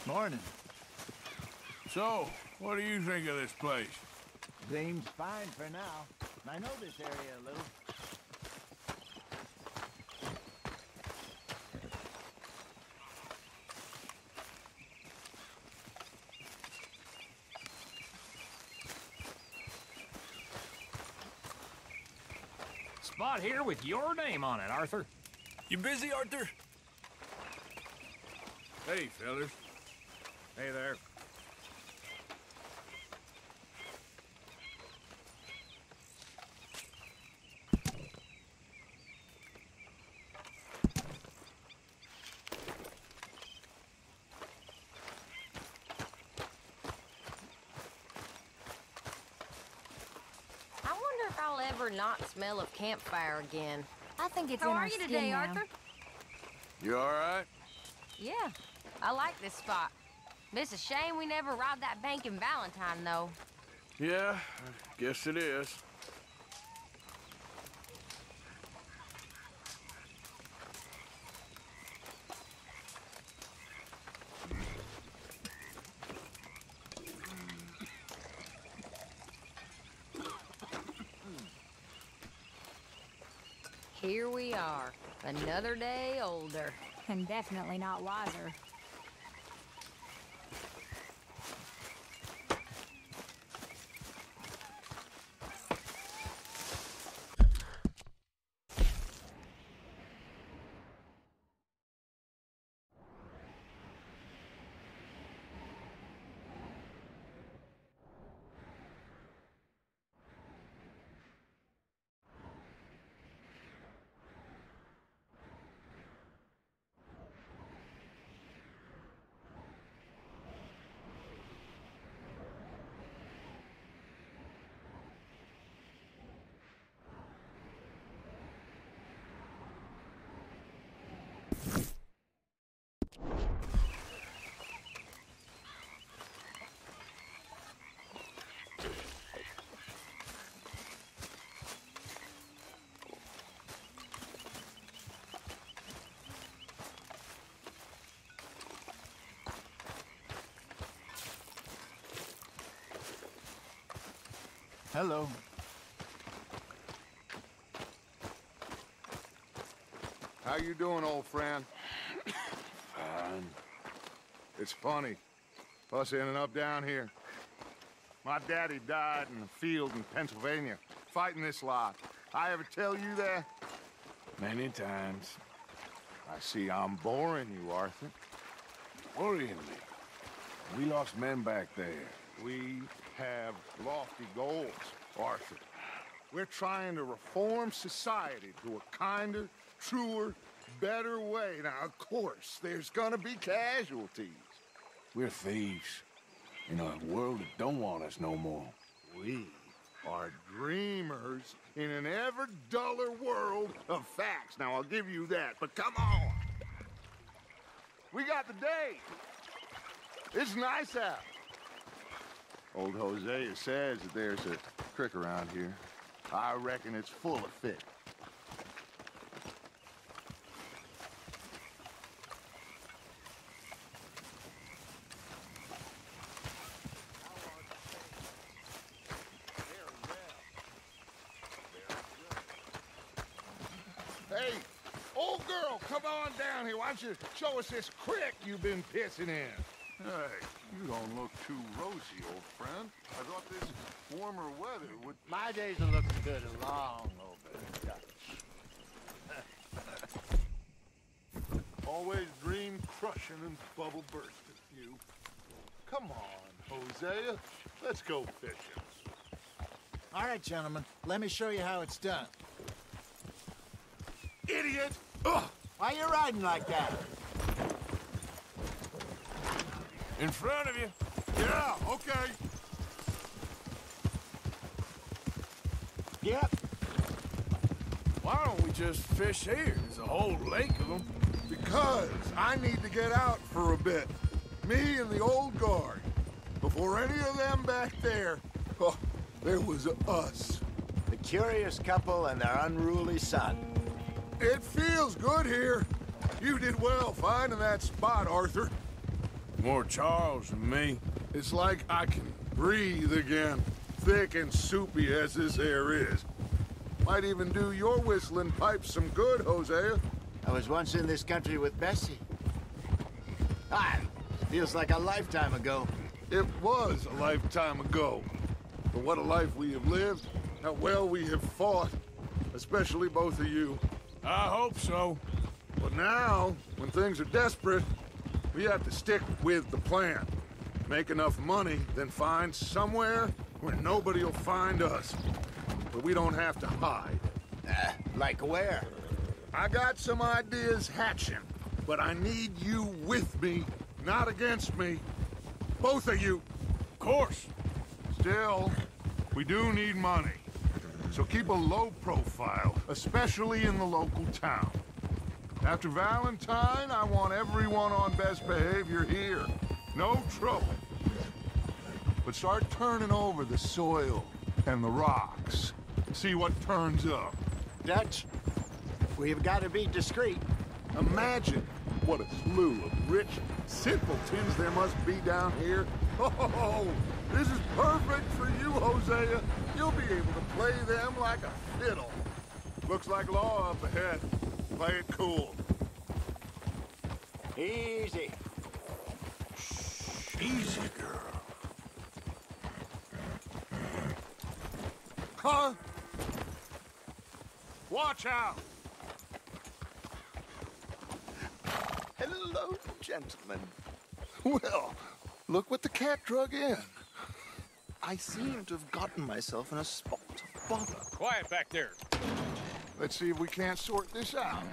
Morning. So, what do you think of this place? Seems fine for now. I know this area a little. Spot here with your name on it, Arthur. You busy, Arthur? Hey, fellas. Hey there. I'll ever not smell of campfire again. I think it's How in are our you skin today, now. Arthur? You all right? Yeah, I like this spot. It's a shame we never robbed that bank in Valentine, though. Yeah, I guess it is. Here we are, another day older. And definitely not wiser. Hello. How you doing, old friend? Fine. It's funny, us ending up down here. My daddy died in the field in Pennsylvania, fighting this lot. I ever tell you that? Many times. I see I'm boring you, Arthur. Worrying me. We lost men back there. We have lofty goals, Arthur. We're trying to reform society to a kinder, truer, better way. Now, of course, there's gonna be casualties. We're thieves. In a world that don't want us no more. We are dreamers in an ever duller world of facts. Now, I'll give you that, but come on. We got the day. It's nice out. Old Hosea says that there's a creek around here. I reckon it's full of fish. Hey, old girl, come on down here. Why don't you show us this creek you've been pissing in? Hey, you don't look too rosy, old friend. I thought this warmer weather would... My days are looking good and long over. Always dream crushing and bubble bursting, you. Come on, Hosea. Let's go fishing. All right, gentlemen. Let me show you how it's done. Idiot! Ugh. Why you riding like that? In front of you. Yeah, okay. Yep. Why don't we just fish here? There's a whole lake of them. Because I need to get out for a bit. Me and the old guard. Before any of them back there, oh, there was us. The curious couple and their unruly son. It feels good here. You did well finding that spot, Arthur. More Charles than me. It's like I can breathe again. Thick and soupy as this air is. Might even do your whistling pipes some good, Hosea. I was once in this country with Bessie. Feels like a lifetime ago. It was a lifetime ago. But what a life we have lived. How well we have fought. Especially both of you. I hope so. But now, when things are desperate, we have to stick with the plan. Make enough money, then find somewhere where nobody will find us. But we don't have to hide. Like where? I got some ideas hatching, but I need you with me, not against me. Both of you. Of course. Still, we do need money. So keep a low profile, especially in the local town. After Valentine, I want everyone on best behavior here. No trouble. But start turning over the soil and the rocks. See what turns up. Dutch, we've got to be discreet. Imagine what a slew of rich simpletons there must be down here. Oh, this is perfect for you, Hosea. You'll be able to play them like a fiddle. Looks like law up ahead. Play it cool. Easy. Easy, girl. Huh? Watch out! Hello, gentlemen. Well, look what the cat drug in. I seem to have gotten myself in a spot of bother. Quiet back there. Let's see if we can't sort this out.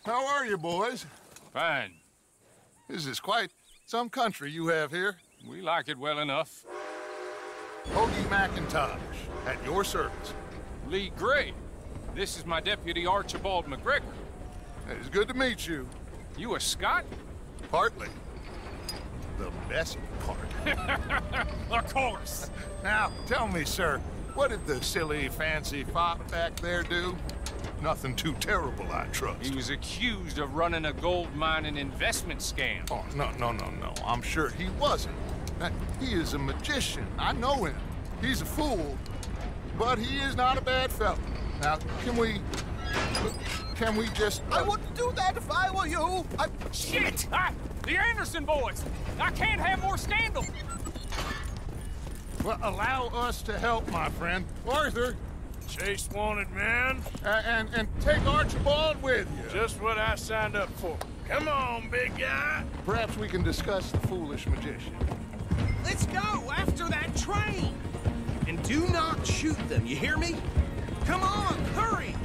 How are you, boys? Fine. This is quite some country you have here. We like it well enough. Hoagie McIntosh, at your service. Lee Gray. This is my deputy Archibald McGregor. It's good to meet you. You a Scot? Partly. The best part. Of course. Now, tell me, sir, what did the silly, fancy fop back there do? Nothing too terrible, I trust. He was accused of running a gold mining investment scam. Oh, no. I'm sure he wasn't. He is a magician. I know him. He's a fool. But he is not a bad fellow. Now, can we just... I wouldn't do that if I were you. Shit! The Anderson boys! I can't have more scandal! Well, allow us to help, my friend. Arthur! Chase wanted man. And take Archibald with you. Just what I signed up for. Come on, big guy. Perhaps we can discuss the foolish magician. Let's go after that train! And do not shoot them, you hear me? Come on, hurry!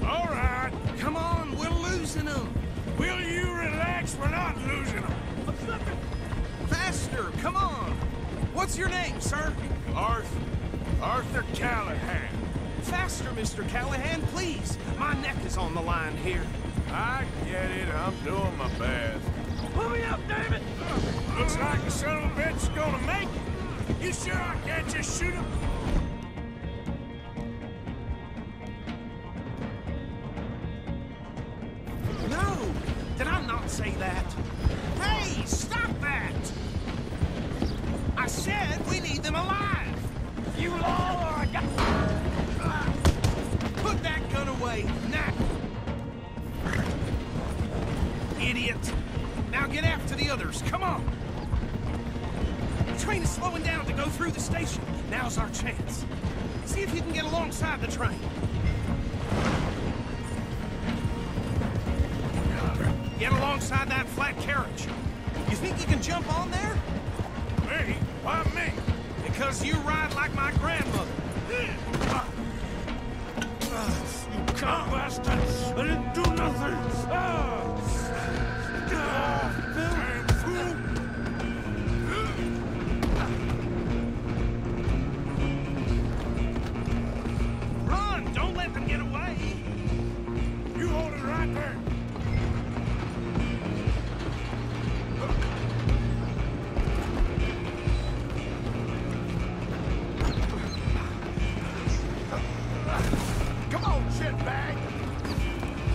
All right. Come on, we're losing them. Will you relax? We're not losing them. Faster, come on! What's your name, sir? Arthur Callahan. Faster, Mr. Callahan, please. My neck is on the line here. I get it. I'm doing my best. Pull me up, damn it! Looks like the son of a bitch is gonna make it. You sure I can't just shoot him? No! Did I not say that? Hey, stop that! I said we need them alive! You law or I got... Put that gun away, now! Idiot! Now get after the others, come on! The train is slowing down to go through the station. Now's our chance. See if you can get alongside the train. Get alongside that flat carriage. You think you can jump on there? Me? Why me? Because you ride like my grandmother. You cunt bastard! I didn't do nothing! Damn fool! Run! Don't let them get away! You hold it right there! Come on, shitbag!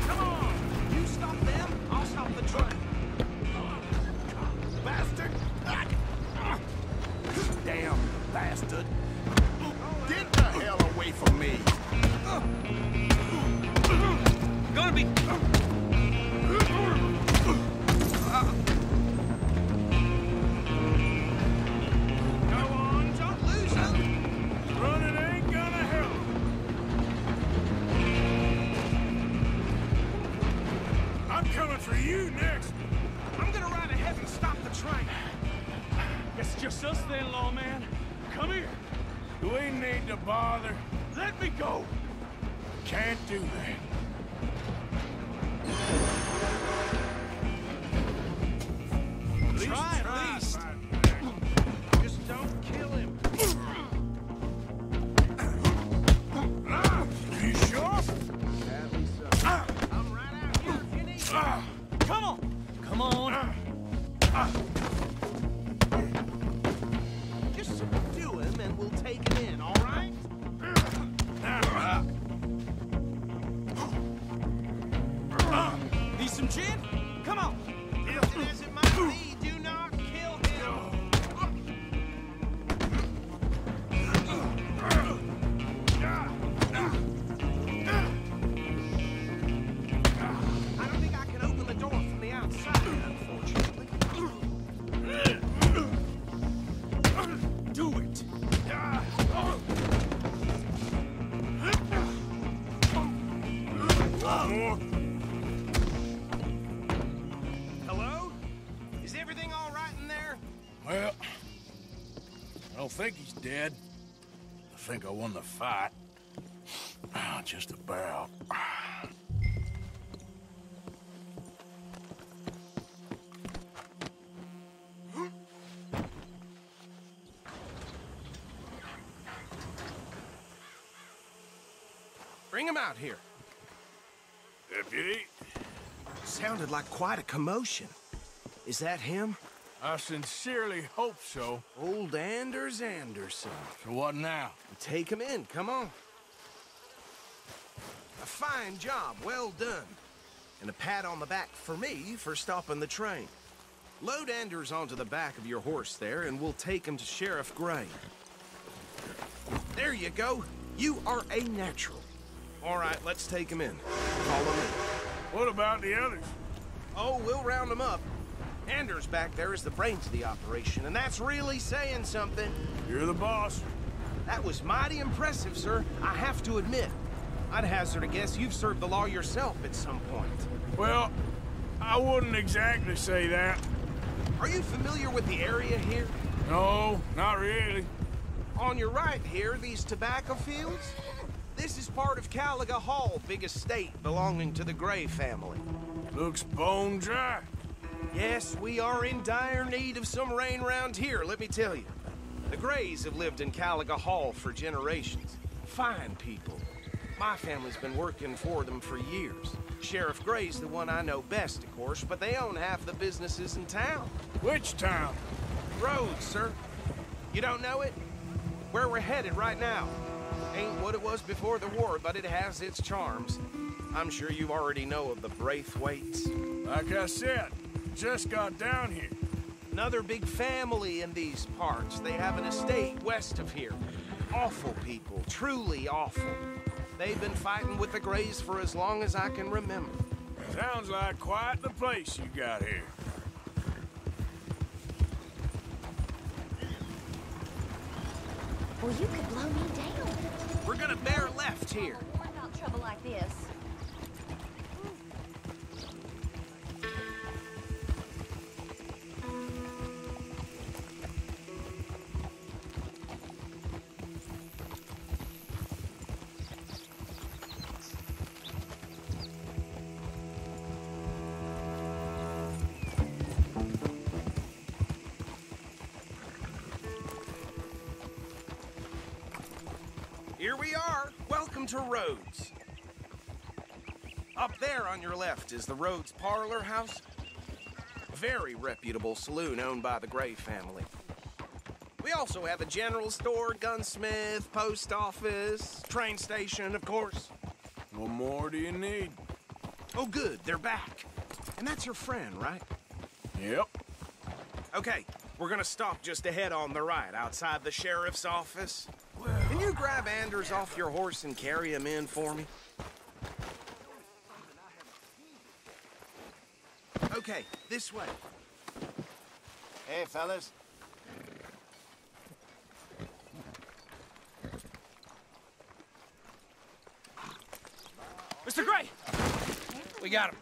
Come on! You stop them, I'll stop the train. Bastard! Damn bastard! Get the hell away from me! Gonna be... Go on, don't lose them! Running ain't gonna help. I'm coming for you next. I'm gonna ride ahead and stop the train. It's just us then, lawman. Come here. Do we need to bother? Let me go. Can't do that. Try at least. Come on! Come on! Just subdue him and we'll take him in, all right? Need some gin? Come on! Guilty as it might be, do not kill him! I don't think I can open the door from the outside, unfortunately. Do it! More. Hello? Is everything all right in there? Well, I don't think he's dead. I think I won the fight. Just about. Bring him out here. Deputy? Sounded like quite a commotion. Is that him? I sincerely hope so. Old Anders Anderson. So what now? Take him in, come on. A fine job, well done. And a pat on the back for me for stopping the train. Load Anders onto the back of your horse there, and we'll take him to Sheriff Gray. There you go. You are a natural. All right, let's take him in. Follow me. What about the others? Oh, we'll round them up. Anders back there is the brains of the operation, and that's really saying something. You're the boss. That was mighty impressive, sir. I have to admit. I'd hazard a guess you've served the law yourself at some point. Well, I wouldn't exactly say that. Are you familiar with the area here? No, not really. On your right here, these tobacco fields? This is part of Caliga Hall, big estate belonging to the Gray family. Looks bone dry. Yes, we are in dire need of some rain round here, let me tell you. The Grays have lived in Caliga Hall for generations. Fine people. My family's been working for them for years. Sheriff Gray's the one I know best, of course, but they own half the businesses in town. Which town? Rhodes, sir. You don't know it? Where we're headed right now. Ain't what it was before the war, but it has its charms. I'm sure you already know of the Braithwaites. Like I said, just got down here. Another big family in these parts. They have an estate west of here. Awful people, truly awful. They've been fighting with the Grays for as long as I can remember. Sounds like quite the place you got here. Well, you could blow me down. We're gonna bear left here. What about trouble like this? Here we are. Welcome to Rhodes. Up there on your left is the Rhodes Parlor House. Very reputable saloon owned by the Gray family. We also have a general store, gunsmith, post office, train station, of course. What more do you need? Oh, good. They're back. And that's your friend, right? Yep. Okay, we're gonna stop just ahead on the right, outside the sheriff's office. Can you grab Anders off your horse and carry him in for me? Okay, this way. Hey, fellas. Mr. Gray! We got him.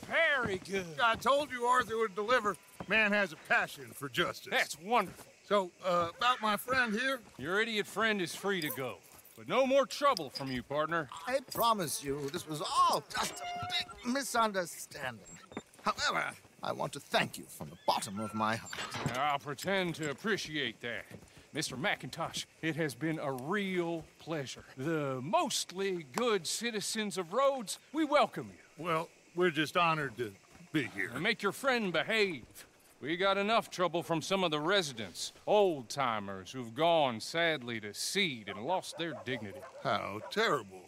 Very good. I told you Arthur would deliver. Man has a passion for justice. That's wonderful. So, about my friend here? Your idiot friend is free to go. But no more trouble from you, partner. I promise you, this was all just a big misunderstanding. However, I want to thank you from the bottom of my heart. I'll pretend to appreciate that. Mr. McIntosh, it has been a real pleasure. The mostly good citizens of Rhodes, we welcome you. Well, we're just honored to be here. And make your friend behave. We got enough trouble from some of the residents, old-timers who've gone, sadly, to seed and lost their dignity. How terrible.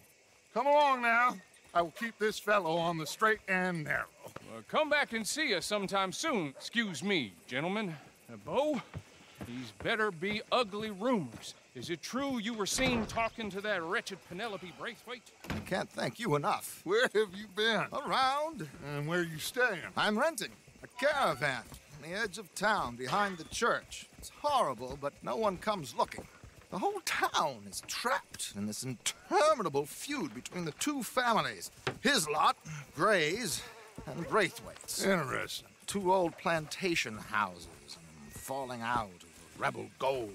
Come along now. I will keep this fellow on the straight and narrow. Come back and see us sometime soon. Excuse me, gentlemen. Bo, these better be ugly rumors. Is it true you were seen talking to that wretched Penelope Braithwaite? I can't thank you enough. Where have you been? Around. And where are you staying? I'm renting a caravan on the edge of town behind the church. It's horrible, but no one comes looking. The whole town is trapped in this interminable feud between the two families. His lot, Gray's, and Braithwaite's. Interesting. Two old plantation houses, and falling out over rebel gold,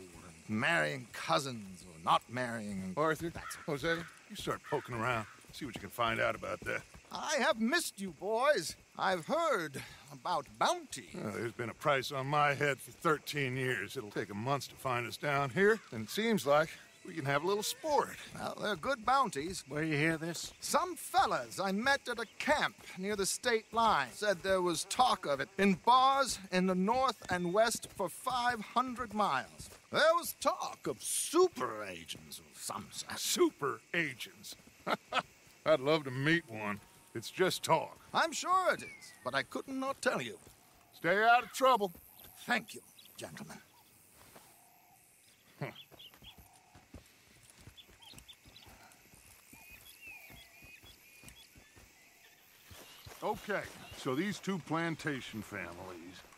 and marrying cousins or not marrying. Arthur, Jose, you start poking around. See what you can find out about that. I have missed you, boys. I've heard about bounty. Well, there's been a price on my head for 13 years. It'll take 'em months to find us down here, and it seems like we can have a little sport. Well, they're good bounties. Where you hear this? Some fellas I met at a camp near the state line said there was talk of it in bars in the north and west for 500 miles. There was talk of super agents of some sort. Super agents? I'd love to meet one. It's just talk. I'm sure it is, but I couldn't not tell you. Stay out of trouble. Thank you, gentlemen. Okay, so these two plantation families.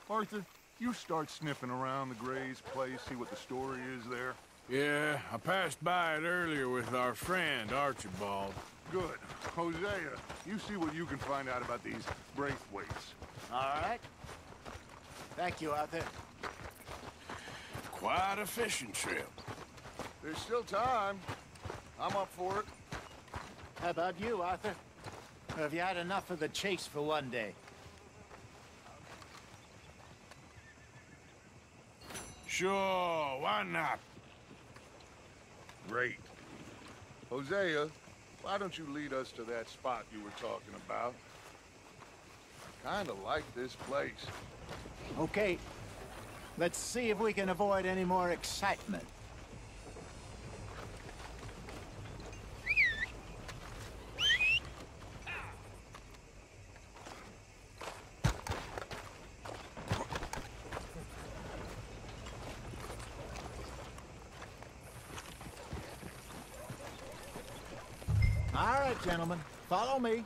Arthur, you start sniffing around the Gray's place, see what the story is there. Yeah, I passed by it earlier with our friend, Archibald. Good. Hosea, you see what you can find out about these Braithwaites. All right. Thank you, Arthur. Quite a fishing trip. There's still time. I'm up for it. How about you, Arthur? Or have you had enough of the chase for one day? Sure, why not? Great. Hosea, why don't you lead us to that spot you were talking about? I kinda like this place. Okay. Let's see if we can avoid any more excitement. All right, gentlemen, follow me.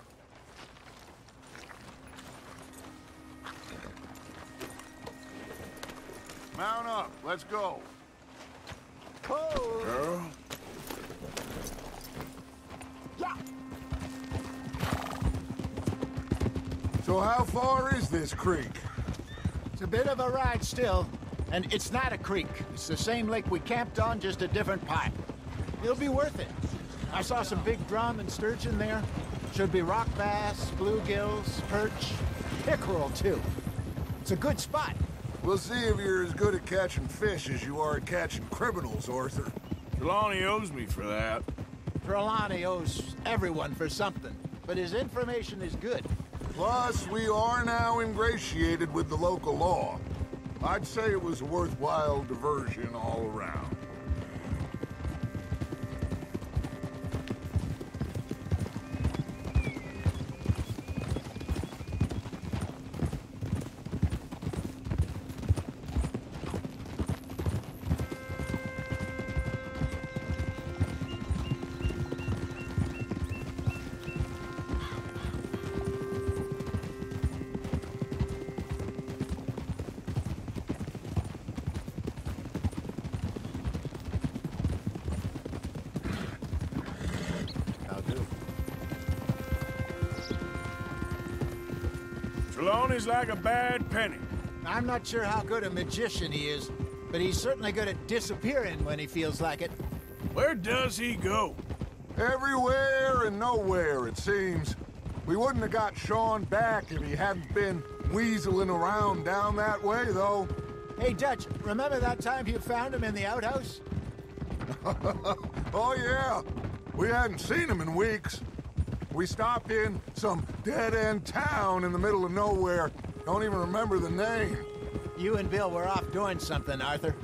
Mount up, let's go. Oh. Girl? Yeah. So how far is this creek? It's a bit of a ride still, and it's not a creek. It's the same lake we camped on, just a different pipe. It'll be worth it. I saw some big drum and sturgeon there. Should be rock bass, bluegills, perch, pickerel too. It's a good spot. We'll see if you're as good at catching fish as you are at catching criminals, Arthur. Trelawney owes me for that. Trelawney owes everyone for something, but his information is good. Plus, we are now ingratiated with the local law. I'd say it was a worthwhile diversion all around. Trelawney's like a bad penny. I'm not sure how good a magician he is, but he's certainly good at disappearing when he feels like it. Where does he go? Everywhere and nowhere, it seems. We wouldn't have got Sean back if he hadn't been weaseling around down that way, though. Hey, Dutch, remember that time you found him in the outhouse? Oh, yeah. We hadn't seen him in weeks. We stopped in some dead-end town in the middle of nowhere. Don't even remember the name. You and Bill were off doing something, Arthur.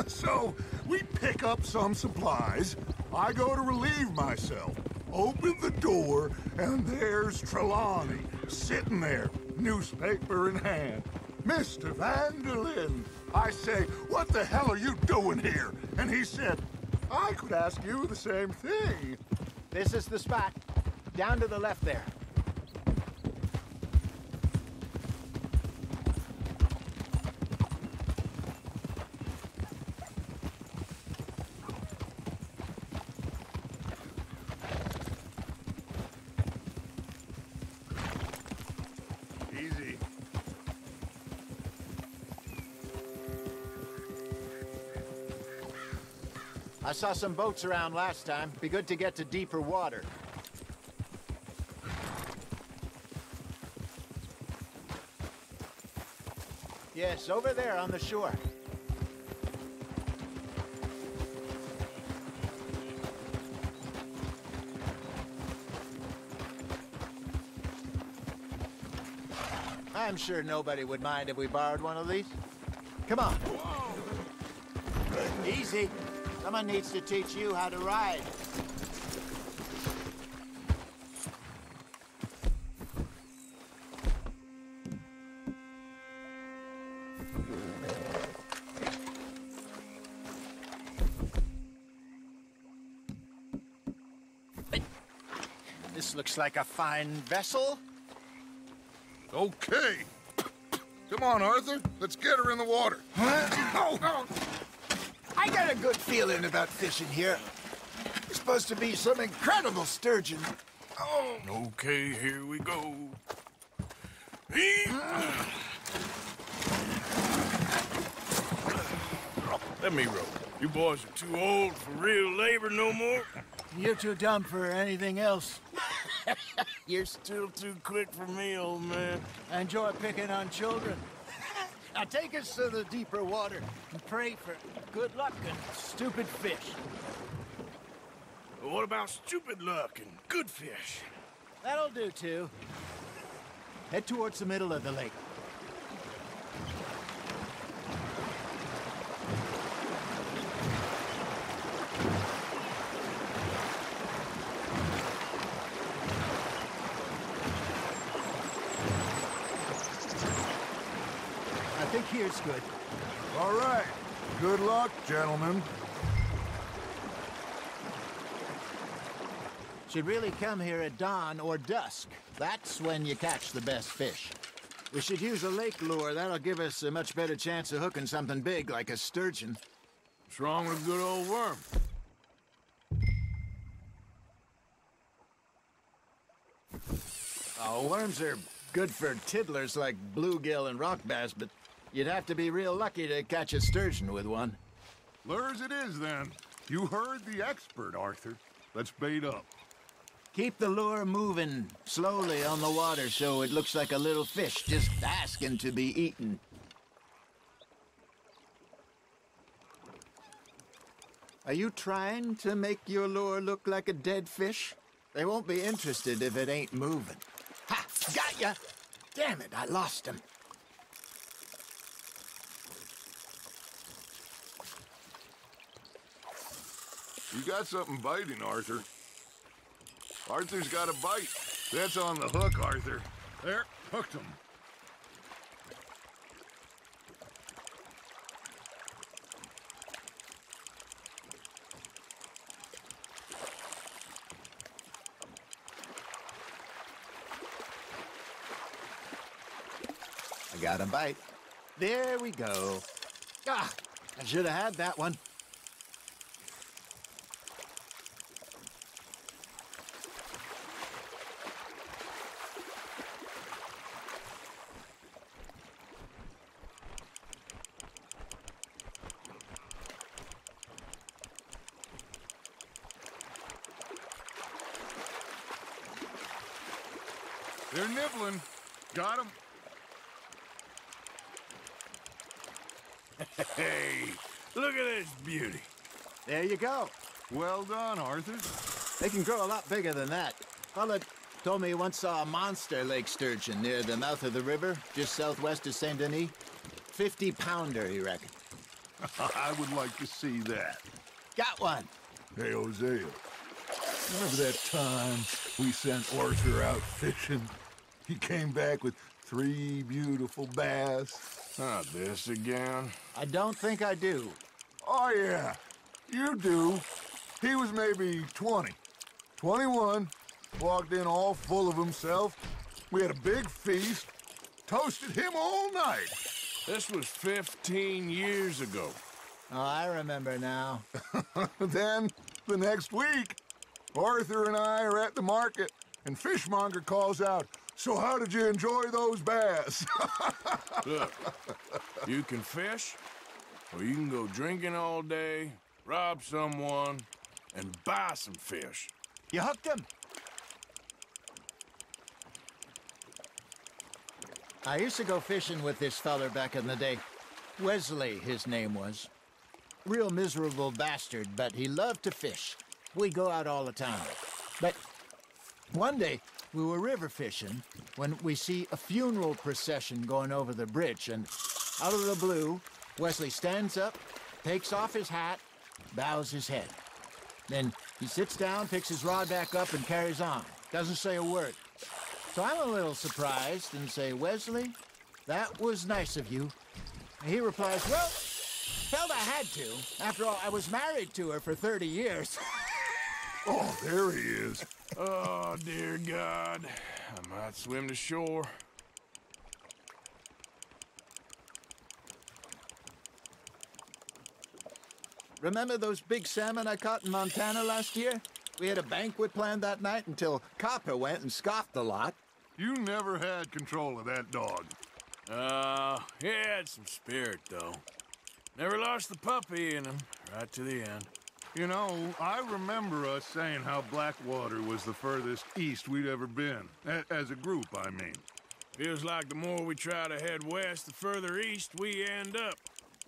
So, we pick up some supplies. I go to relieve myself. Open the door, and there's Trelawney, sitting there, newspaper in hand. Mr. Vanderlyn. I say, what the hell are you doing here? And he said, I could ask you the same thing. This is the spot. Down to the left there. Easy. I saw some boats around last time. Be good to get to deeper water. Yes, over there on the shore. I'm sure nobody would mind if we borrowed one of these. Come on. Easy. Someone needs to teach you how to ride. This looks like a fine vessel. Okay. Come on, Arthur. Let's get her in the water. Oh. I got a good feeling about fishing here. It's supposed to be some incredible sturgeon. Oh. Okay, here we go. Let me row. You boys are too old for real labor no more. You're too dumb for anything else. You're still too quick for me, old man. I enjoy picking on children. Now take us to the deeper water and pray for good luck and stupid fish. What about stupid luck and good fish? That'll do, too. Head towards the middle of the lake. I think here's good. All right. Good luck, gentlemen. Should really come here at dawn or dusk. That's when you catch the best fish. We should use a lake lure. That'll give us a much better chance of hooking something big like a sturgeon. What's wrong with a good old worm? Oh, worms are good for tiddlers like bluegill and rock bass, but you'd have to be real lucky to catch a sturgeon with one. Lures it is, then. You heard the expert, Arthur. Let's bait up. Keep the lure moving slowly on the water so it looks like a little fish just asking to be eaten. Are you trying to make your lure look like a dead fish? They won't be interested if it ain't moving. Ha! Got ya! Damn it, I lost him. You got something biting, Arthur. Arthur's got a bite. That's on the hook, Arthur. There, hooked him. I got a bite. There we go. Ah, I should have had that one. They're nibbling. Got him. Hey, look at this beauty. There you go. Well done, Arthur. They can grow a lot bigger than that. Fella told me he once saw a monster lake sturgeon near the mouth of the river, just southwest of Saint Denis. 50-pounder, he reckoned. I would like to see that. Got one. Hey, Hosea. Remember that time we sent Arthur out fishing? He came back with 3 beautiful bass. Not this again. I don't think I do. Oh, yeah. You do. He was maybe 20. 21. Walked in all full of himself. We had a big feast. Toasted him all night. This was 15 years ago. Oh, I remember now. Then, the next week, Arthur and I are at the market, and Fishmonger calls out, "So how did you enjoy those bass?" Look, you can fish, or you can go drinking all day, rob someone, and buy some fish. You hooked him. I used to go fishing with this feller back in the day. Wesley, his name was. Real miserable bastard, but he loved to fish. We go out all the time. But one day, we were river fishing when we see a funeral procession going over the bridge, and out of the blue, Wesley stands up, takes off his hat, bows his head. Then he sits down, picks his rod back up, and carries on. Doesn't say a word. So I'm a little surprised and say, "Wesley, that was nice of you." And he replies, "Well, felt I had to. After all, I was married to her for 30 years. Oh, there he is. Oh, dear God. I might swim to shore. Remember those big salmon I caught in Montana last year? We had a banquet planned that night until Copper went and scoffed a lot. You never had control of that dog. He had some spirit, though. Never lost the puppy in him, right to the end. You know, I remember us saying how Blackwater was the furthest east we'd ever been. As a group, I mean. Feels like the more we try to head west, the further east we end up.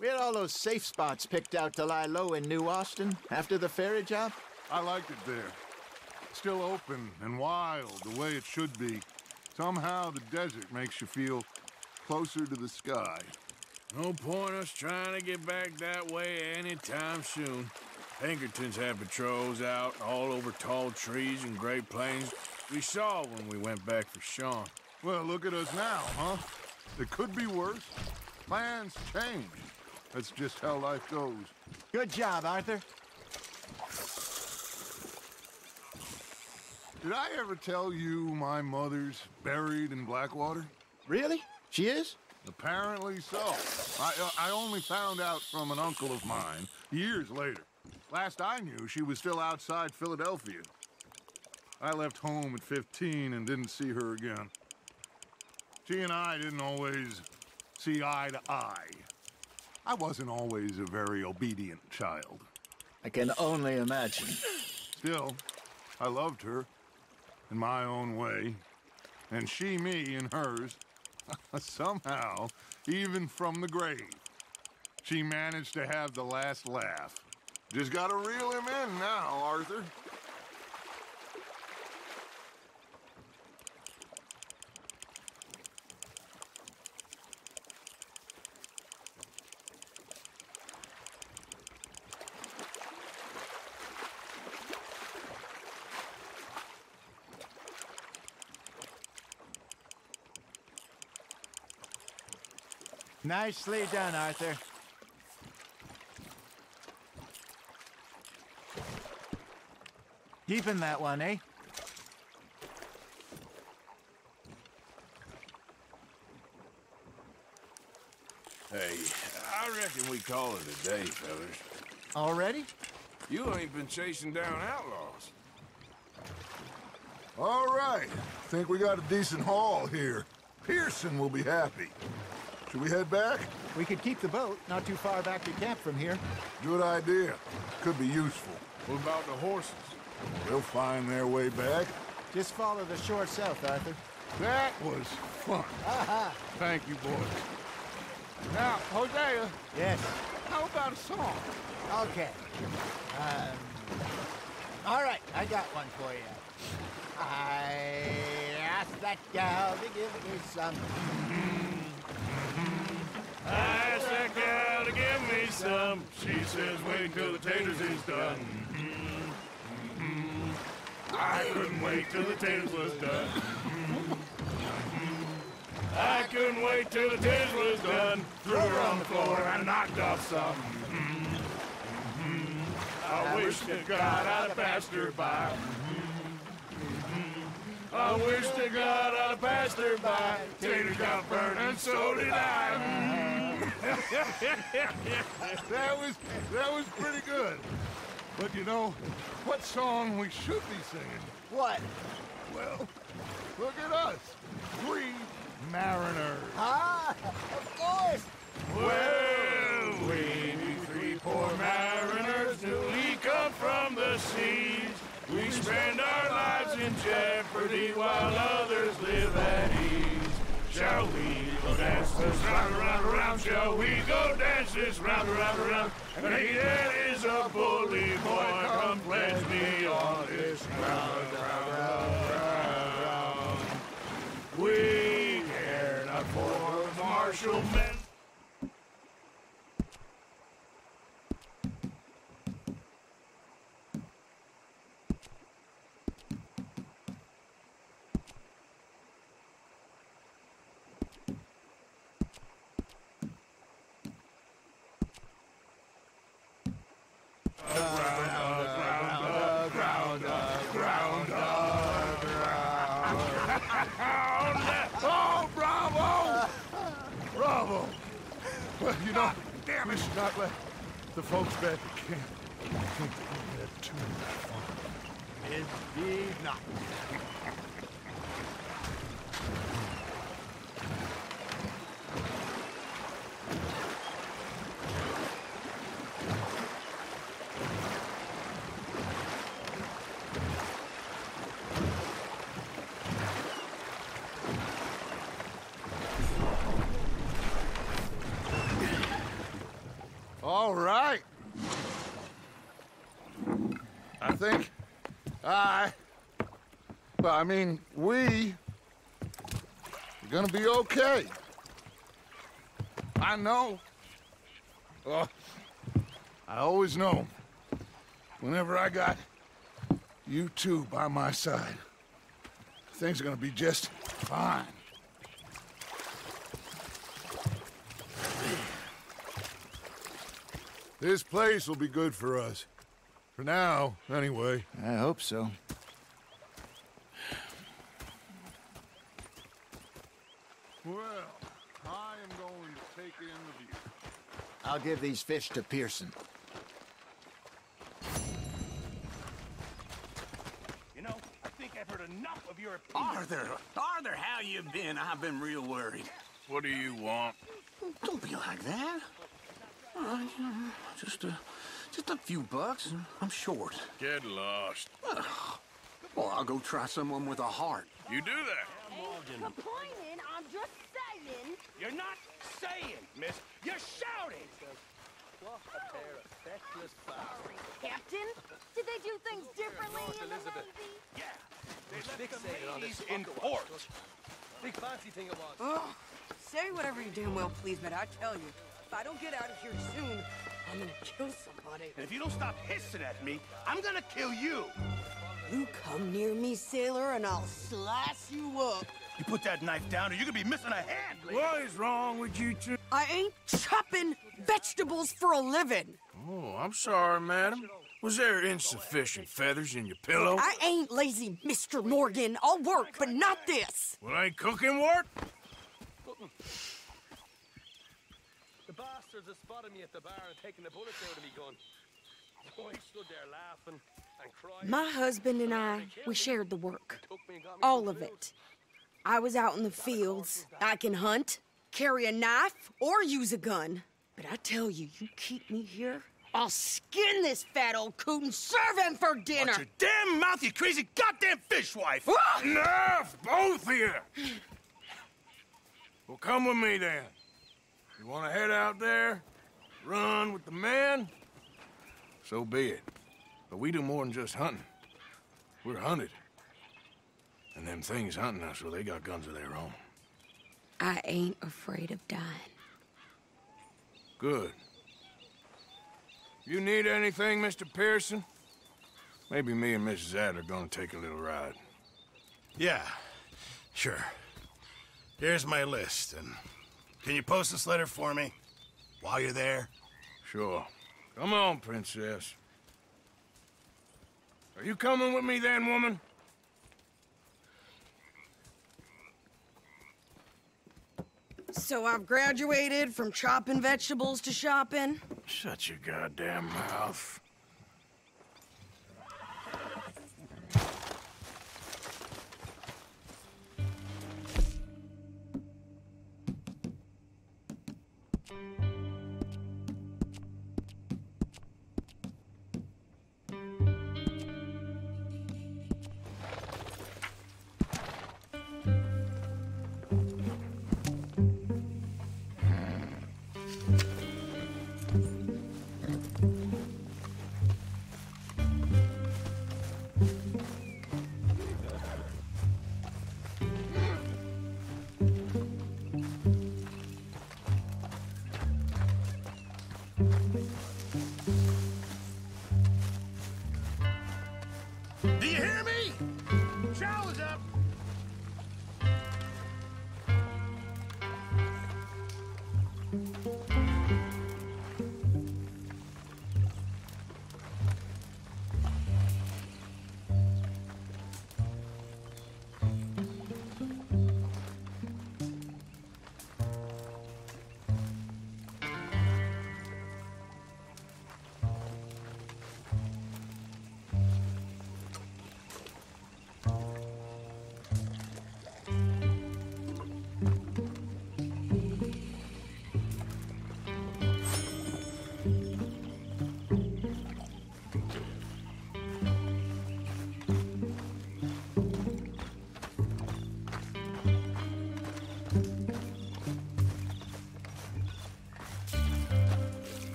We had all those safe spots picked out to lie low in New Austin after the ferry job. I liked it there. Still open and wild, the way it should be. Somehow the desert makes you feel closer to the sky. No point us trying to get back that way anytime soon. Pinkertons had patrols out all over tall trees and Great Plains. We saw when we went back for Sean. Well, look at us now, huh? It could be worse. Plans change. That's just how life goes. Good job, Arthur. Did I ever tell you my mother's buried in Blackwater? Really? She is? Apparently so. I only found out from an uncle of mine years later. Last I knew, she was still outside Philadelphia. I left home at 15 and didn't see her again. She and I didn't always see eye to eye. I wasn't always a very obedient child. I can only imagine. Still, I loved her in my own way, and she me in hers. Somehow, even from the grave, she managed to have the last laugh. Just gotta reel him in now, Arthur. Nicely done, Arthur. Keeping that one, eh? Hey, I reckon we call it a day, fellas. Already? You ain't been chasing down outlaws. All right. Think we got a decent haul here. Pearson will be happy. Should we head back? We could keep the boat not too far back to camp from here. Good idea. Could be useful. What about the horses? They'll find their way back. Just follow the shore south, Arthur. That was fun. Aha! Thank you, boys. Now, Hosea. Yes? How about a song? Okay. All right, I got one for you. I asked that gal to give me some. I asked that gal to give me some. She says wait till the taters is done. I couldn't wait till the taters was done. I couldn't wait till the taters was done. Threw her on the floor and knocked off some. I wish to God I'd have passed her by. I wish to God I'd have passed her by. Taters got burned and so did I. That was pretty good. But you know, what song we should be singing? What? Well, look at us. 3 mariners. Ah, of course. Well, we be 3 poor mariners newly come from the seas. We spend our lives in jeopardy while others live at ease. Shall we go dance this round, around, around? Shall we go dance this round, around, around? And he that is a bully boy, come pledge me on this ground, ground. We care not for martial men. Oh, bravo! Bravo! Well, you know, damn it, should not let the folks back at camp get too fun. Indeed not. All right. I think we are gonna be okay. I know. I always know. Whenever I got you two by my side, things are gonna be just fine. This place will be good for us. For now, anyway. I hope so. Well, I am going to take in the view. I'll give these fish to Pearson. You know, I think I've heard enough of your Arthur, how you been? I've been real worried. What do you want? Don't be like that. Just a few bucks. I'm short. Get lost. Well, I'll go try someone with a heart. You do that. Complaining, I'm just saying. You're not saying, miss. You're shouting. What a pair of feckless bastards. Captain, did they do things differently in the Navy? Yeah. They left fixated the on ladies this in fucker port. Big fancy thing it was. Oh, say whatever you damn well please, but I tell you, if I don't get out of here soon, I'm gonna kill somebody. And if you don't stop hissing at me, I'm gonna kill you. You come near me, sailor, and I'll slice you up. You put that knife down or you're gonna be missing a hand, lady. What is wrong with you two? I ain't chopping vegetables for a living. Oh, I'm sorry, madam. Was there insufficient feathers in your pillow? I ain't lazy, Mr. Morgan. I'll work, but not this. Well, ain't cooking work? The bastards have spotted me at the bar and taken the bullets out of me gun. Oh, I stood there laughing and crying. My husband and I, we shared the work. All of it. I was out in the fields. I can hunt, carry a knife, or use a gun. But I tell you, you keep me here, I'll skin this fat old coot and serve him for dinner. Watch your damn mouth, you crazy goddamn fishwife! Enough, both of you! Well, come with me then. You want to head out there, run with the men? So be it. But we do more than just hunting. We're hunted. And them things hunting us, well, they got guns of their own. I ain't afraid of dying. Good. You need anything, Mr. Pearson? Maybe me and Mrs. Adler are gonna take a little ride. Yeah, sure. Here's my list, and can you post this letter for me while you're there? Sure. Come on, Princess. Are you coming with me then, woman? So I've graduated from chopping vegetables to shopping? Shut your goddamn mouth. Do you hear me? Shower's up!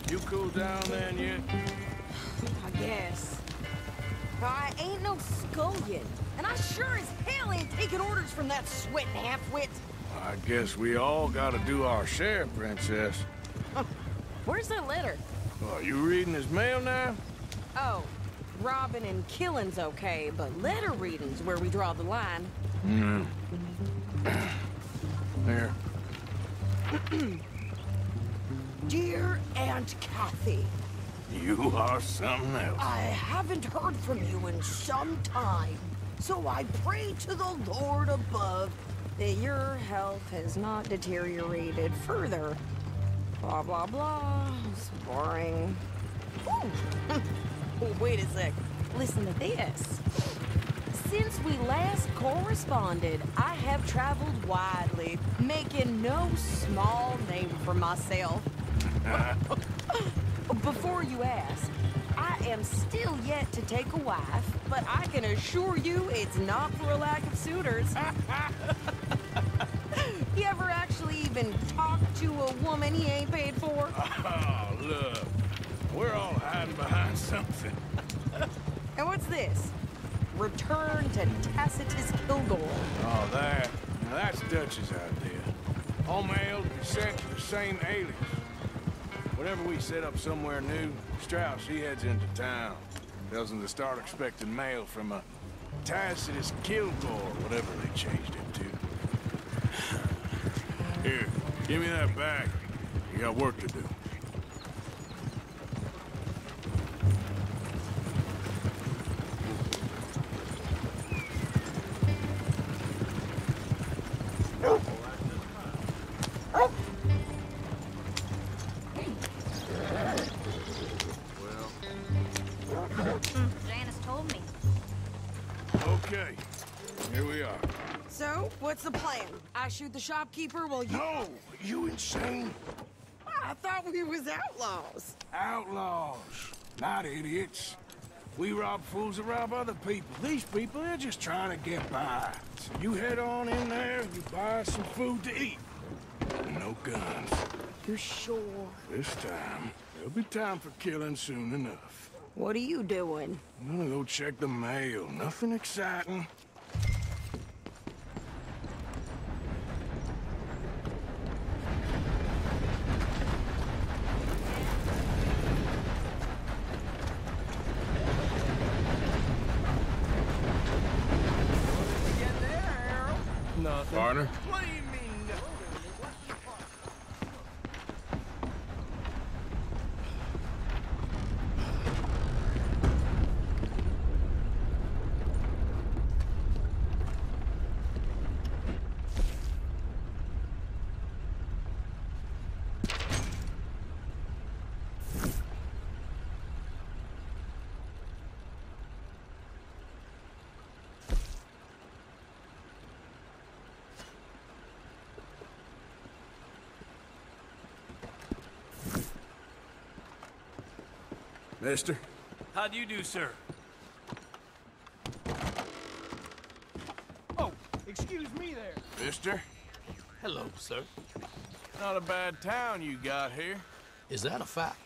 You cool down then yet? I guess. But I ain't no scullion, and I sure as hell ain't taking orders from that sweating half-wit. I guess we all gotta do our share, Princess. Where's that letter? Are you reading his mail now? Oh, robbing and killing's okay, but letter reading's where we draw the line. Here. Dear Aunt Kathy, You are something else. I haven't heard from you in some time, so I pray to the Lord above that your health has not deteriorated further. Blah, blah, blah. It's boring. Ooh. Wait a sec. Listen to this. Since we last corresponded, I have traveled widely, making no small name for myself. Before you ask, I am still yet to take a wife, but I can assure you it's not for a lack of suitors. You ever actually even talk to a woman he ain't paid for? Oh, look. We're all hiding behind something. And what's this? Return to Tacitus Kilgore. Oh, that. Now, that's Dutch's idea. All mail to be sent to the same alias. Whenever we set up somewhere new, Strauss, he heads into town. Tells them to start expecting mail from a Tacitus Kilgore, whatever they changed him to. Here, give me that bag. You got work to do. Janice told me. Okay, here we are. So, what's the plan? I shoot the shopkeeper while you... No! You insane? I thought we was outlaws. Outlaws, not idiots. We rob fools that rob other people. These people, they're just trying to get by. So you head on in there, you buy some food to eat. No guns. You're sure? This time, there'll be time for killing soon enough. What are you doing? I'm gonna go check the mail. Nothing exciting. Nothing. Partner? What do you mean, no? Mister? How do you do, sir? Oh, excuse me there. Mister? Hello, sir. Not a bad town you got here. Is that a fact?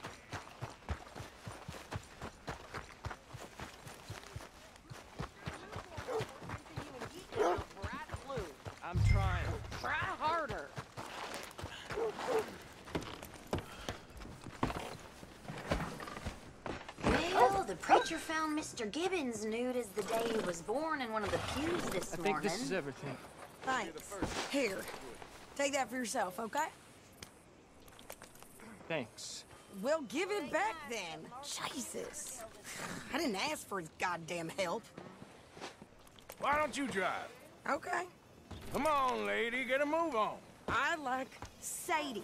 I'm trying. Try harder. Well, the preacher found Mr. Gibbons nude as the day he was born in one of the pews this I morning. think this is everything. Thanks. Here, take that for yourself, okay? Thanks. Well, give it back then. Jesus. I didn't ask for his goddamn help. Why don't you drive? Okay. Come on, lady, get a move on. I like Sadie,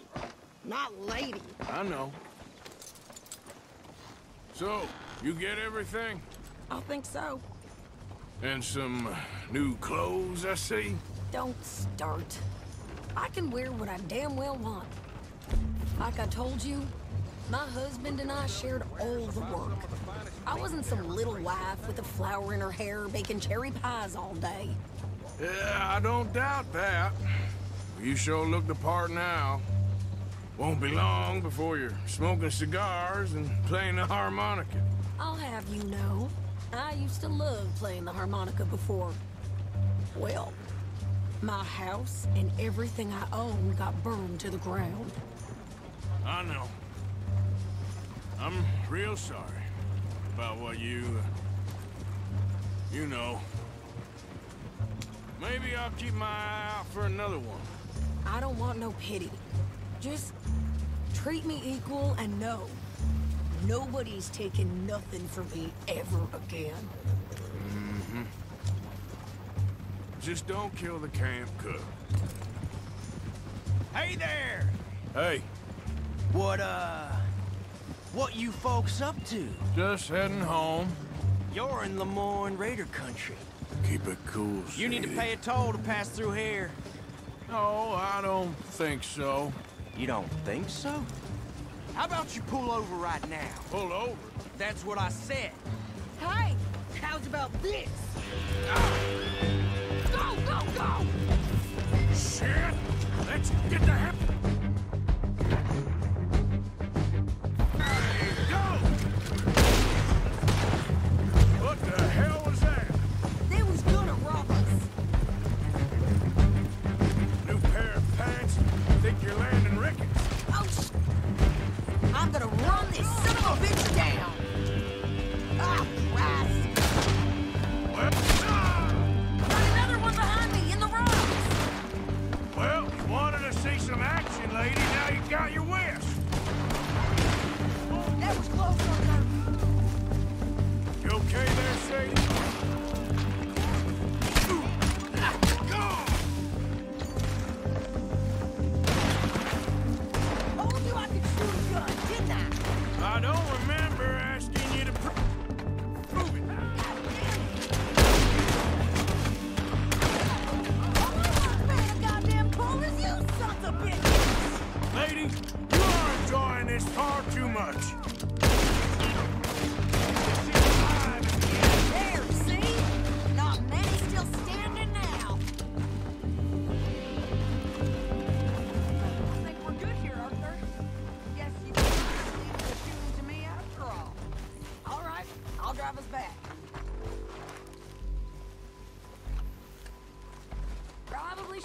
not lady. I know. So, you get everything? I think so. And some new clothes, I see? Don't start. I can wear what I damn well want. Like I told you, my husband and I shared all the work. I wasn't some little wife with a flower in her hair baking cherry pies all day. Yeah, I don't doubt that. You sure look the part now. Won't be long before you're smoking cigars and playing the harmonica. I'll have you know, I used to love playing the harmonica before. Well, my house and everything I own got burned to the ground. I know. I'm real sorry about what you know. Maybe I'll keep my eye out for another one. I don't want no pity. Just treat me equal and know nobody's taking nothing from me ever again. Mm-hmm. Just don't kill the camp cook. Hey there! Hey. What you folks up to? Just heading home. You're in Lemoyne Raider country. Keep it cool, You need to Sadie. pay a toll to pass through here. No, I don't think so. You don't think so? How about you pull over right now? Pull over? That's what I said. Hey, how's about this? Go, go, go! Shit! Let's get the hell... Hey, go! What the hell was that? They was gonna rob us. New pair of pants? Think you're landing Ricketts? Oh, I'm gonna run this son of a bitch down. Ah, Christ. Well, Got another one behind me in the rocks. well, you wanted to see some action, lady. Now you got your wish. That was close, Hunter. You okay there, Sadie? Told you I could shoot a gun, didn't I? I don't remember asking you to prove it. Man, a goddamn cool as you, sons of bitches. Lady, you are enjoying this far too much. This is my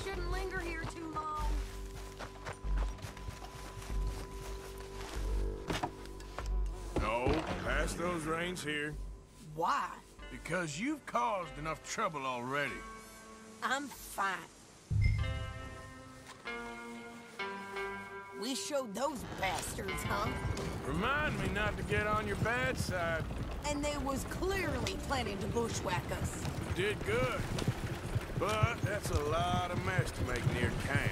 shouldn't linger here too long. No, pass those reins here. Why? Because you've caused enough trouble already. I'm fine. We showed those bastards, huh? Remind me not to get on your bad side. And they was clearly planning to bushwhack us. You did good. But that's a lot of mess to make near camp.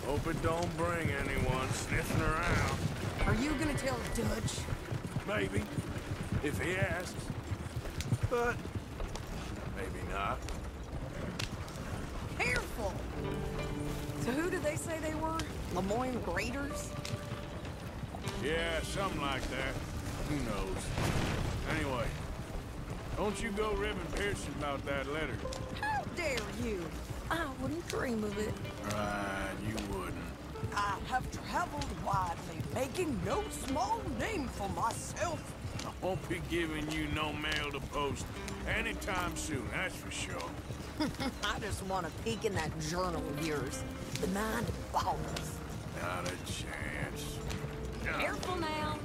Hope it don't bring anyone sniffing around. Are you gonna tell Dutch? Maybe, if he asks. But maybe not. Careful! So who did they say they were? Lemoyne Raiders? Yeah, something like that. Who knows? Anyway, don't you go ribbing Pearson about that letter. How dare you? I wouldn't dream of it. Right, you wouldn't. I have traveled widely, making no small name for myself. I won't be giving you no mail to post anytime soon, that's for sure. I just want to peek in that journal of yours. The mind boggles. Not a chance. Careful now.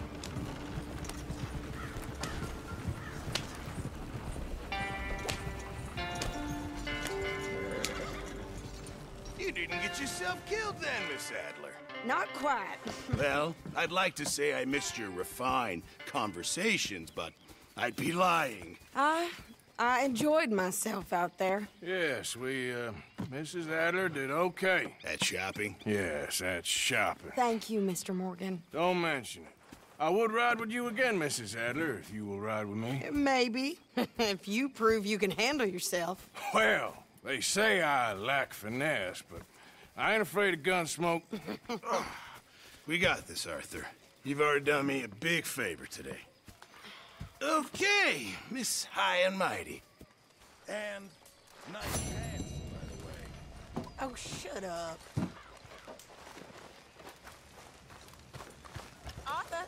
You didn't get yourself killed then, Miss Adler. Not quite. Well, I'd like to say I missed your refined conversations, but I'd be lying. I enjoyed myself out there. Yes, Mrs. Adler did okay. At shopping? Yes, that's shopping. Thank you, Mr. Morgan. Don't mention it. I would ride with you again, Mrs. Adler, if you will ride with me. Maybe. If you prove you can handle yourself. Well, they say I lack finesse, but I ain't afraid of gun smoke. We got this, Arthur. You've already done me a big favor today. Okay, Miss High and Mighty. And nice pants, by the way. Oh, shut up. Arthur.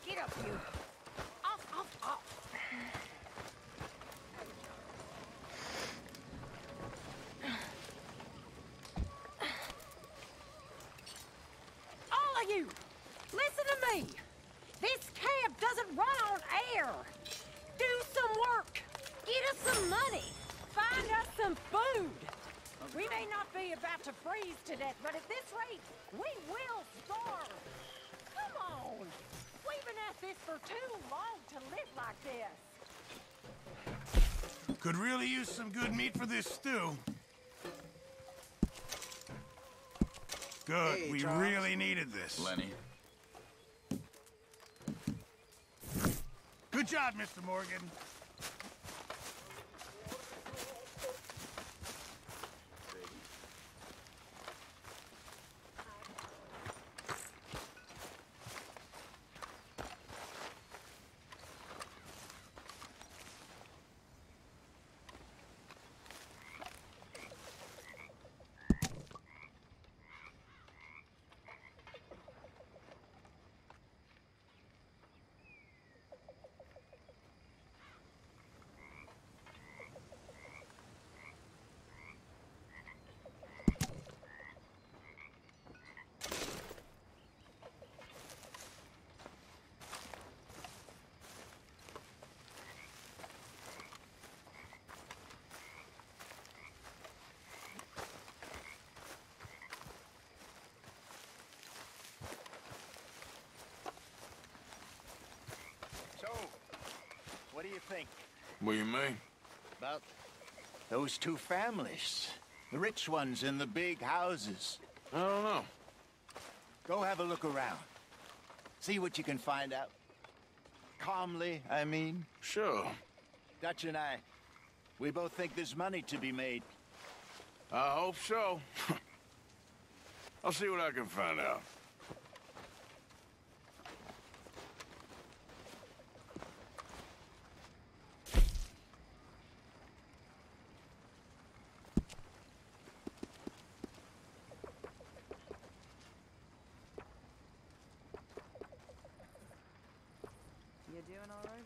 Get up, you. Off, off, off. All of you, listen to me. This camp doesn't run on air. Do some work. Get us some money. Find us some food. We may not be about to freeze to death, but at this rate, we will starve. Come on. We've been at this for too long to live like this. Could really use some good meat for this stew. Good, Hey, we Charles. really needed this. Lenny. Good job, Mr. Morgan. So, what do you think What do you mean? about those two families? The rich ones in the big houses. I don't know. Go have a look around. See what you can find out. Calmly, I mean. Sure. Dutch and I, we both think there's money to be made. I hope so. I'll see what I can find out. You doing all right?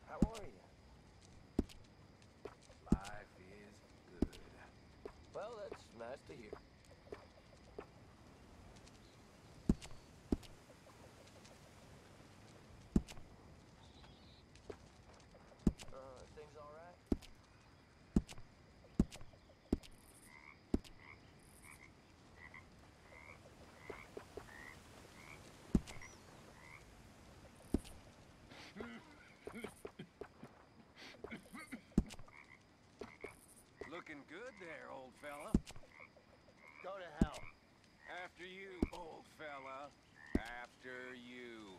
How are you? Life is good. Well, that's nice to hear. Things all right? Looking good there, old fella. Go to hell. After you, old fella. After you.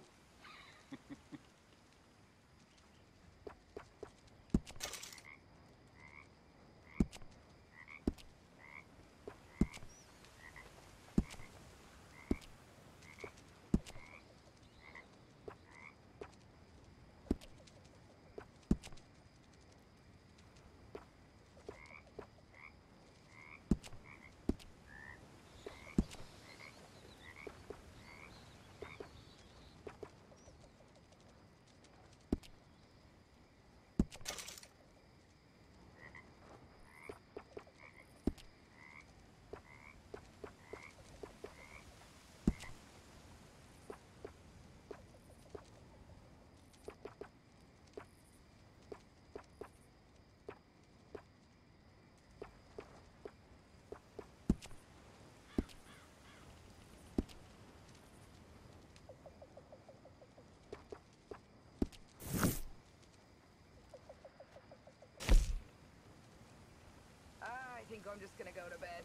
I think I'm just gonna go to bed.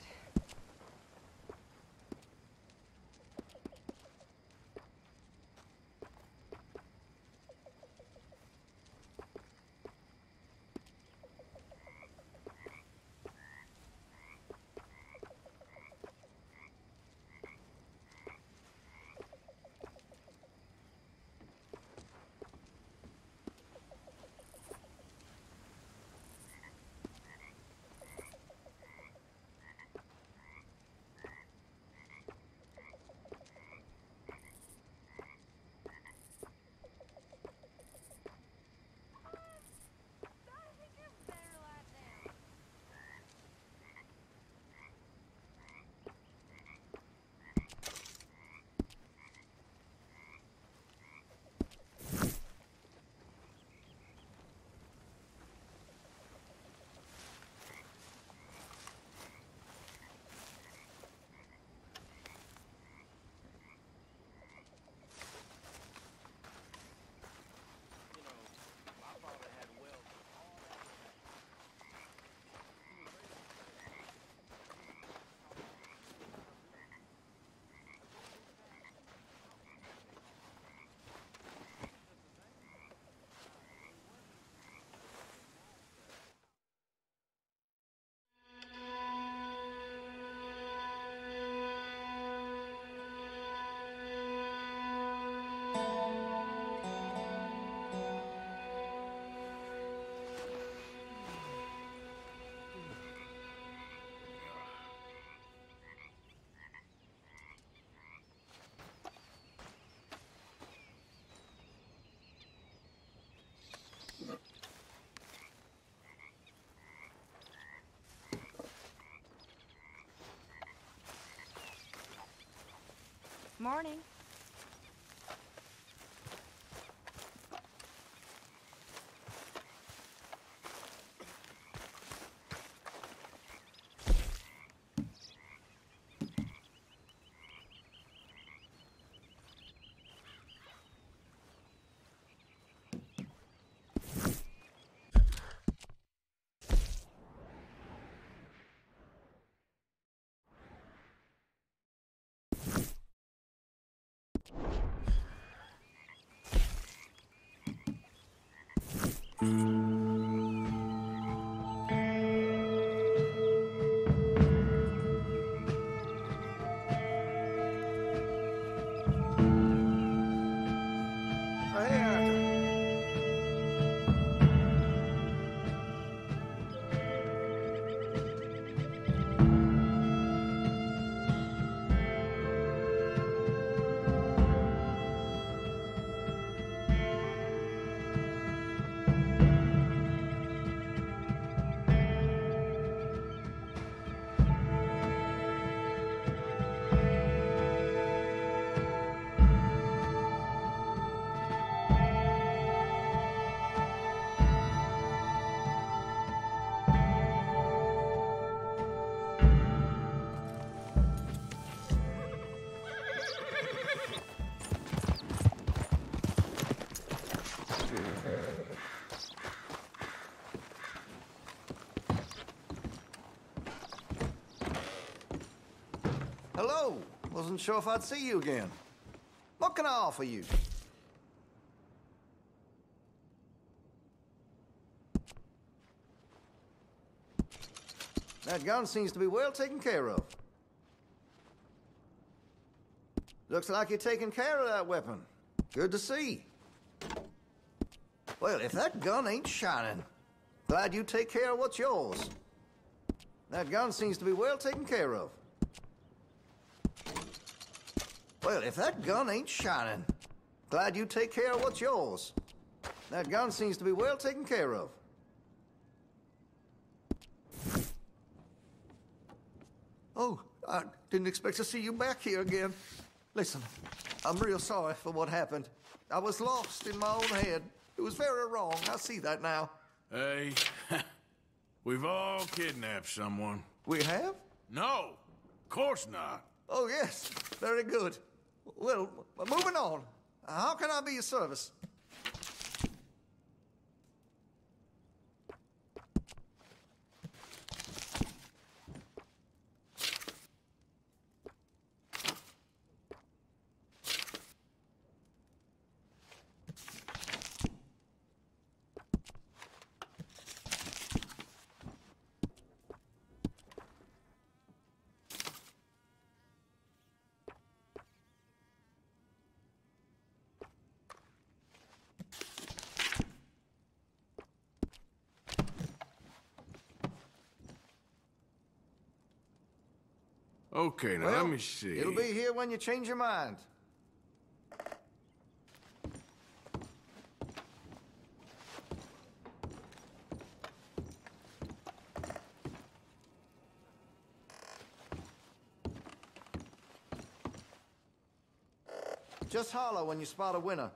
Morning. Hello. Wasn't sure if I'd see you again. What can I offer you? That gun seems to be well taken care of. Looks like you're taking care of that weapon. Good to see. Well, if that gun ain't shining, glad you take care of what's yours. That gun seems to be well taken care of. Well, if that gun ain't shining, glad you take care of what's yours. That gun seems to be well taken care of. Oh, I didn't expect to see you back here again. Listen, I'm real sorry for what happened. I was lost in my own head. It was very wrong. I see that now. Hey, we've all kidnapped someone. We have? No, of course not. Oh, yes. Very good. Well, moving on. How can I be of service? Okay, now Well, let me see. It'll be here when you change your mind. Just holler when you spot a winner.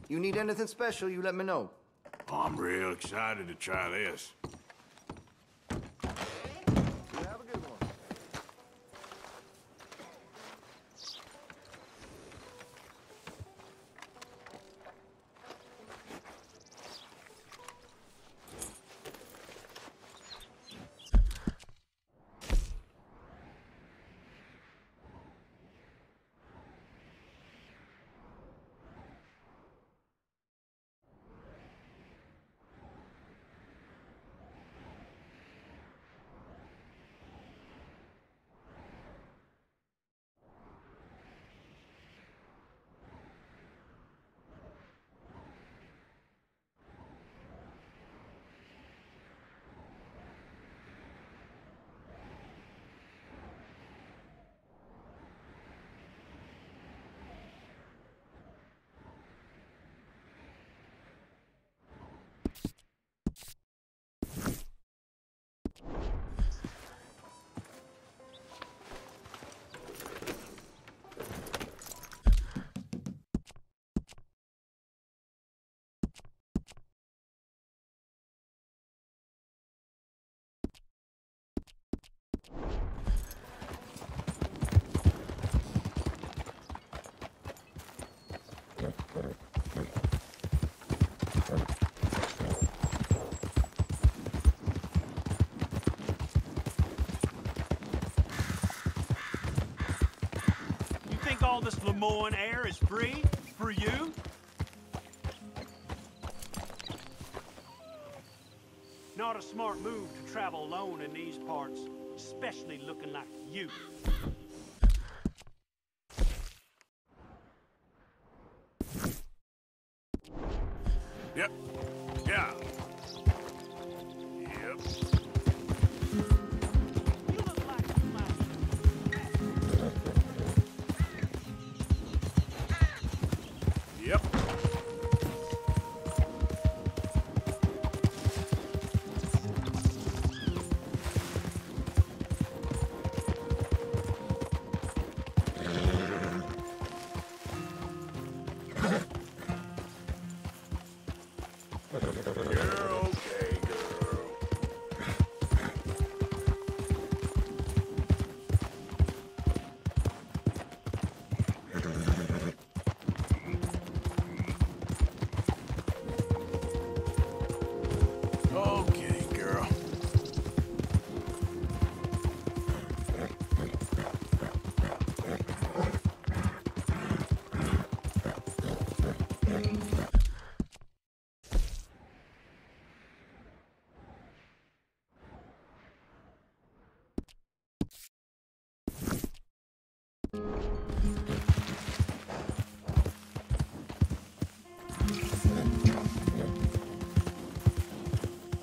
You need anything special, you let me know. Oh, I'm real excited to try this. You have a good one. think all this Lemoyne air is free for you? Not a smart move to travel alone in these parts, especially looking like you. Yep. Yeah. Yep. Yep. You're okay, girl. Okay, girl.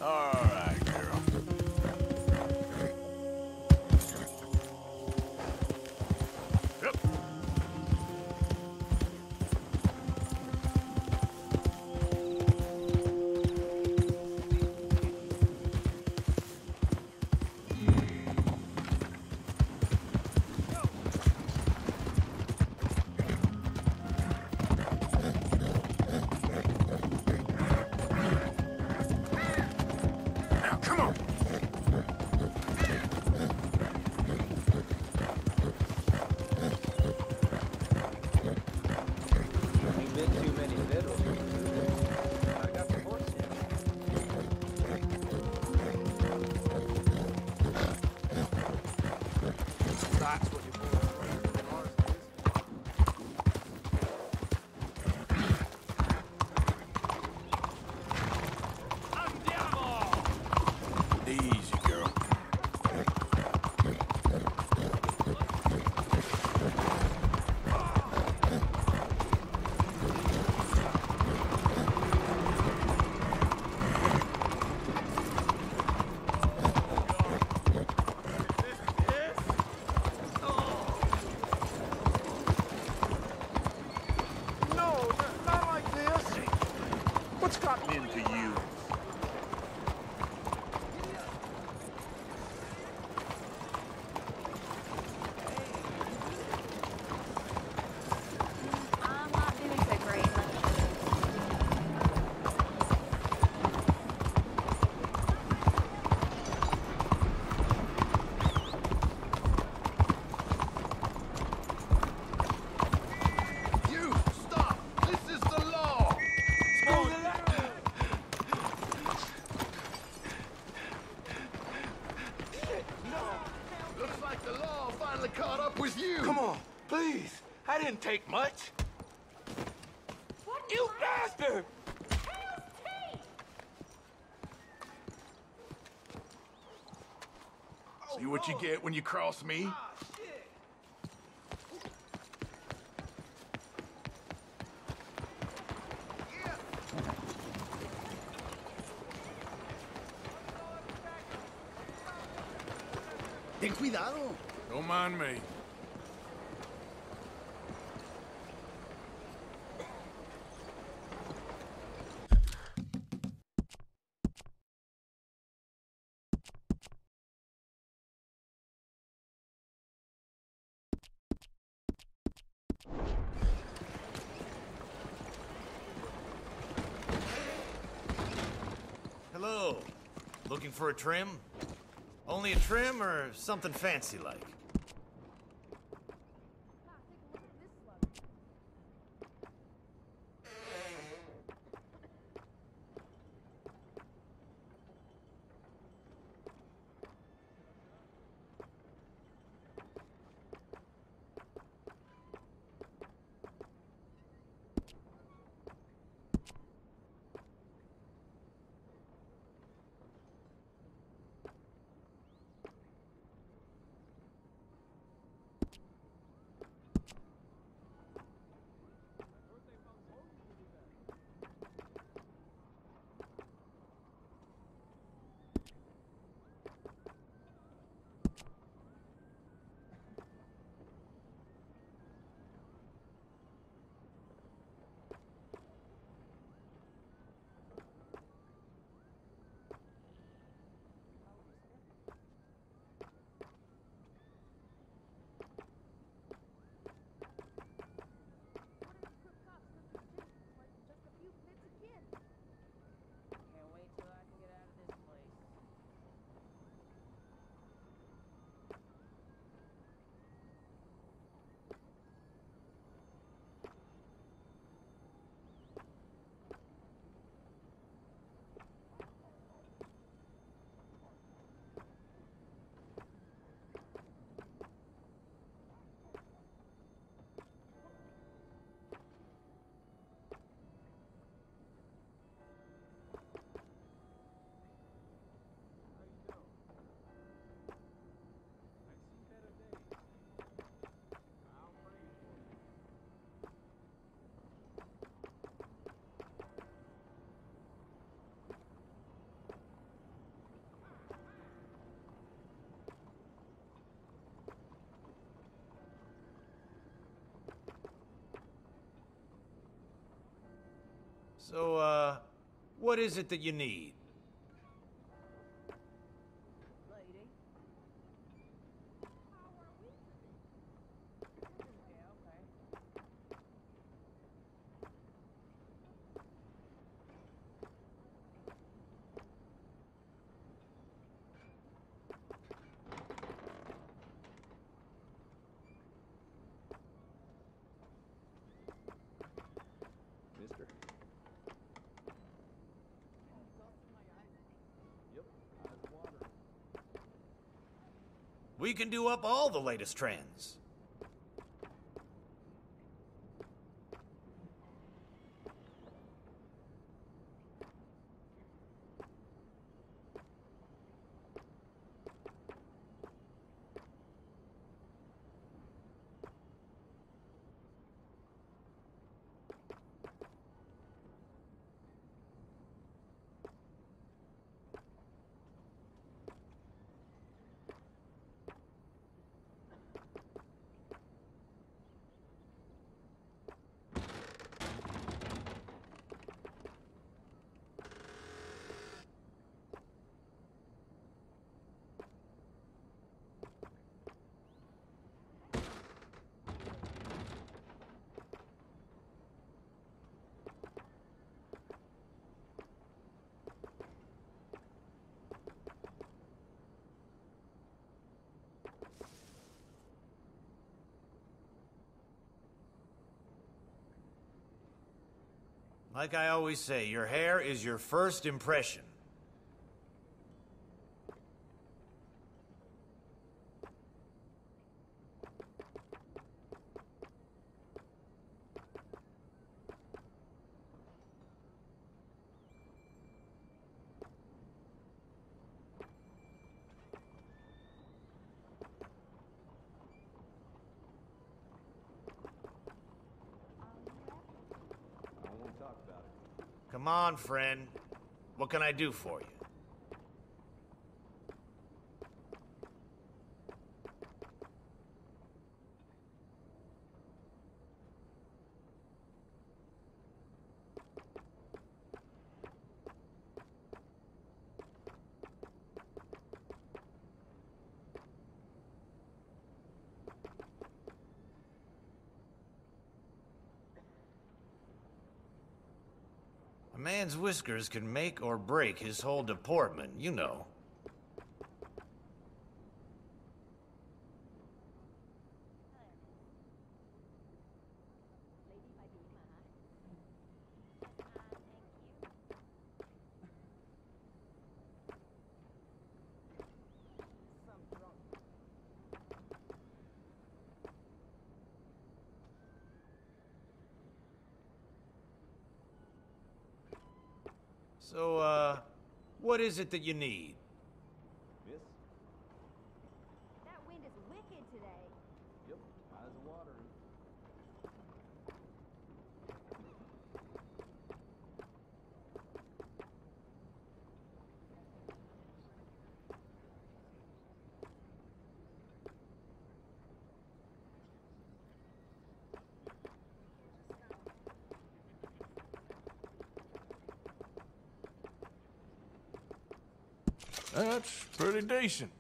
All right, girl. Yep. Now, come on. Ain't been too many fiddles. I got the horse That's what you Easy, girl. No, not like this. What's gotten into you? I'm not doing so great. You, stop! This is the law! No! Looks like the law finally caught up with you! Come on, please. I didn't take much. You bastard! See what you get when you cross me? Ten cuidado. Don't mind me. Hello. Looking for a trim? Only a trim or something fancy like? So, what is it that you need? Mister? We can do up all the latest trends. Like I always say, your hair is your first impression. Come on, friend. What can I do for you? A man's whiskers can make or break his whole deportment, you know. So, what is it that you need? Miss? That wind is wicked today. Yep, eyes are watering. That's pretty decent.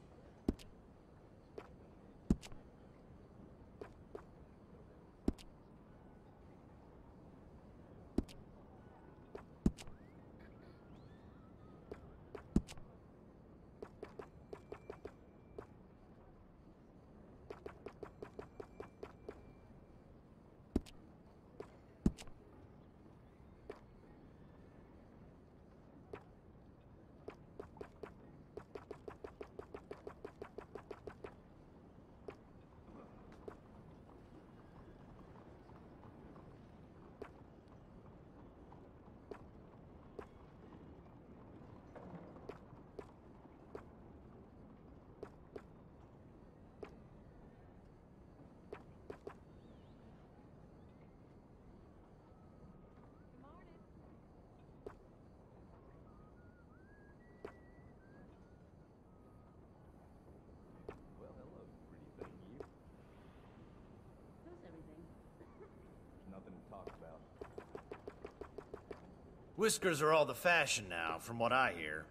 Whiskers are all the fashion now, from what I hear.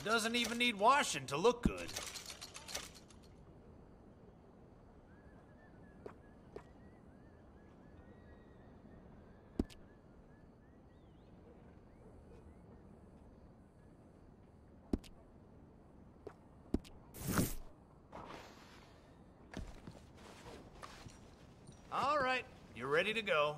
Doesn't even need washing to look good. All right, you're ready to go.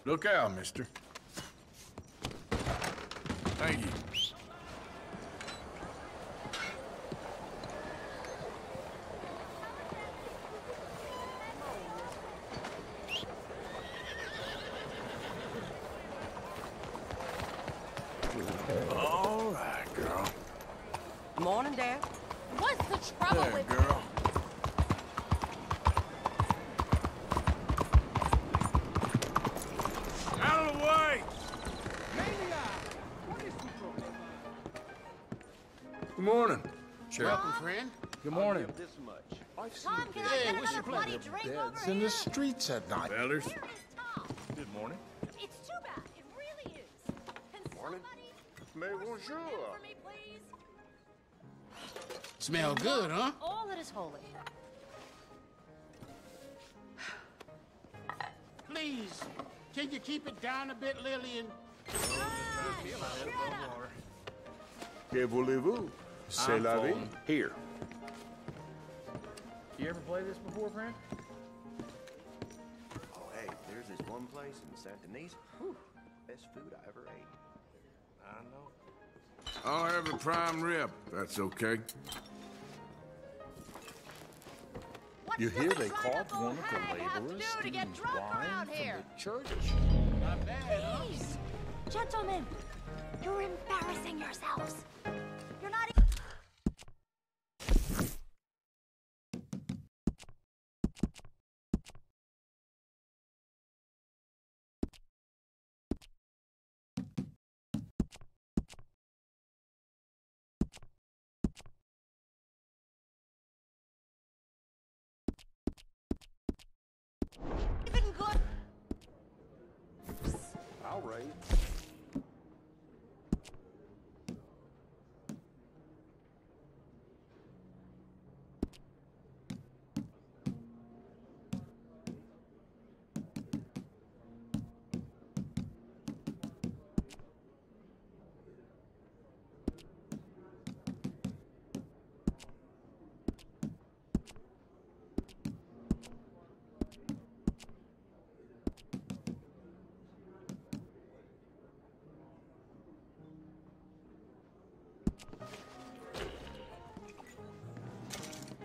Look out, mister. Thank you. All right, girl. Morning, Dad. What's the trouble There, with girl. Out of the way! Good morning, Sheriff. Welcome, friend. Good morning. This much. Tom, can I get another bloody drink over Beds in here? the streets at night. Fellers. Where is Tom? Good morning. It's too bad. It really is. Can Morning. somebody pour some in for me, please? Smell good, huh? All that is holy. Please, can you keep it down a bit, Lillian? Que voulez-vous? C'est la vie. Here. You ever play this before, friend? Oh, hey, there's this one place in St. Denis. Whew, best food I ever ate. I know. I'll have a prime rib. That's okay. You hear they caught one of the laborers stealing wine from the church? Not bad, huh? Please, gentlemen, you're embarrassing yourselves. You're not. Even good. All right.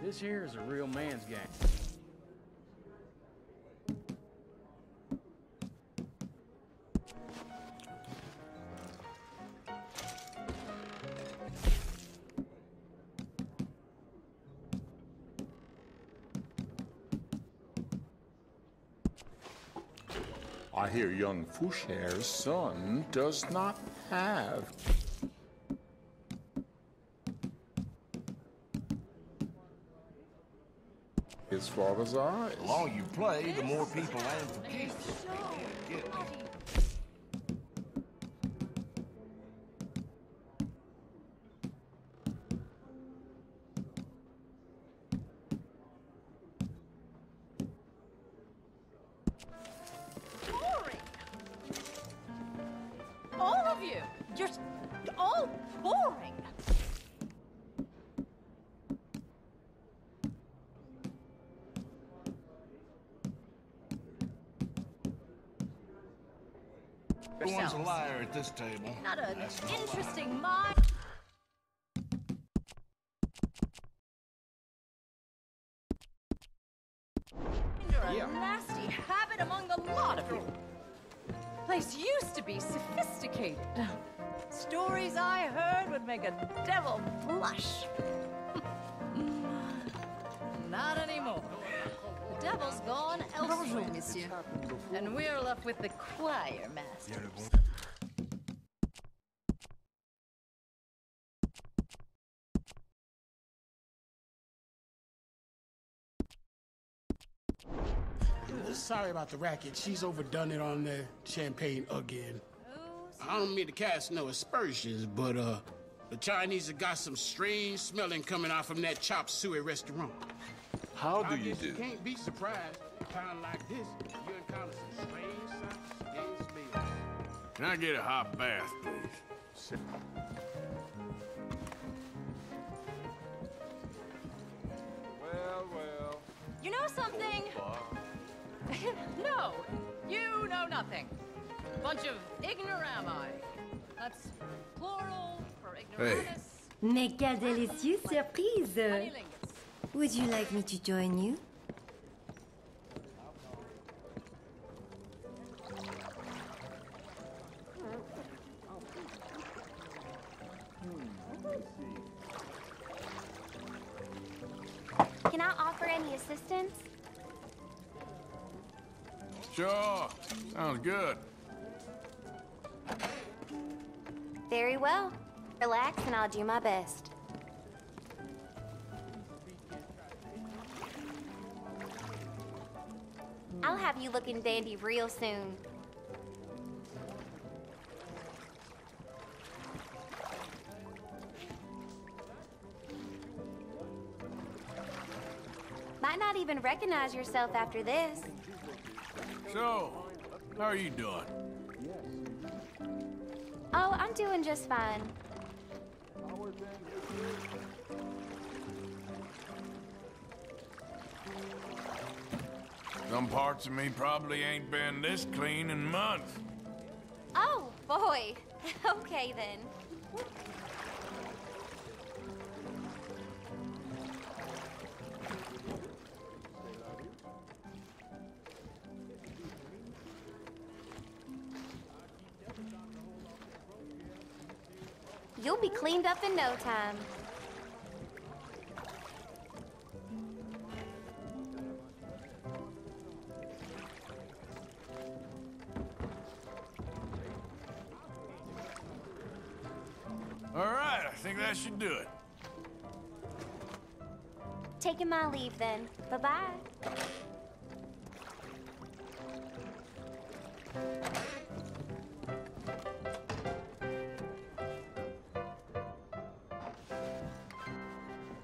This here is a real man's game. I hear young Foucher's son does not have. His father's eyes. The longer you play, the more people land for keeps. you? You're all boring. Everyone's a liar at this table. Not an interesting mind. You're a nasty habit among the lot of you. Place used to be sophisticated. Stories I heard would make a devil blush. Not anymore. The devil's gone elsewhere. Bonjour, monsieur. And we're left with the choir masters. Sorry about the racket. She's overdone it on the champagne again. I don't mean to cast no aspersions, but the Chinese have got some strange smelling coming out from that chop suey restaurant. How do you do? You can't be surprised. In a town like this, you encounter some strange sights and smells. Can I get a hot bath, please? Well. You know something? No, you know nothing. Bunch of ignorami. That's plural for ignoramus. Mais quelle délicieuse surprise! Would you like me to join you? Can I offer any assistance? Sure. Sounds good. Very well. Relax and I'll do my best. I'll have you looking dandy real soon. Might not even recognize yourself after this. So, how are you doing? Oh, I'm doing just fine. Some parts of me probably ain't been this clean in months. Oh, boy. Okay, then. You'll be cleaned up in no time. All right, I think that should do it. Taking my leave then. Bye-bye.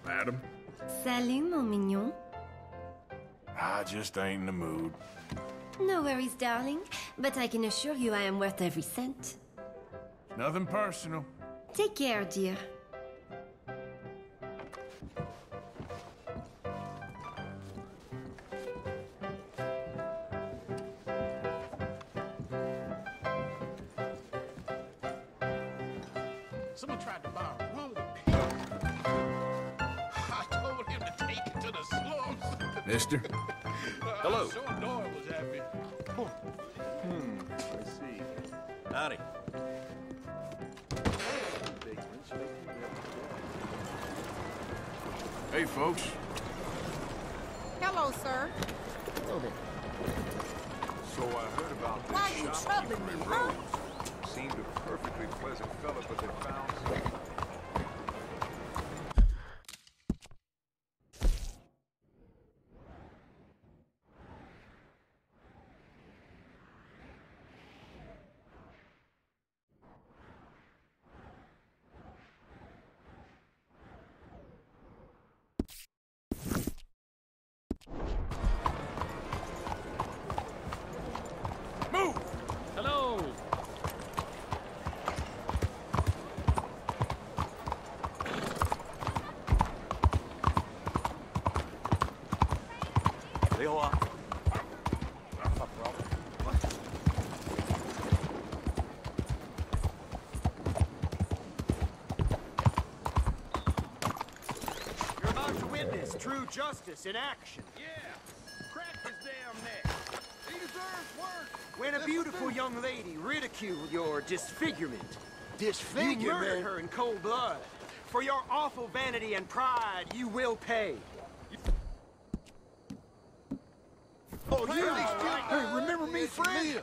Madam? Salut, mon mignon. I just ain't in the mood. No worries, darling. But I can assure you I am worth every cent. Nothing personal. Take care, dear. Someone tried to borrow wrong pen. I told him to take it to the slums. Mister? Hello. So Doyle was happy. I see. Howdy. Hey, folks. Hello, sir. Hello there. So I heard about this Why you shopkeeper troubling me, in huh? Rhodes. Seemed a perfectly pleasant fella, but they found some... Move! Hello! justice in action. Yeah, crack his damn neck. He deserves worse. When a beautiful young lady ridiculed your disfigurement, Disfigurement? you murdered her in cold blood. For your awful vanity and pride, you will pay. Oh, hey, remember me, friend?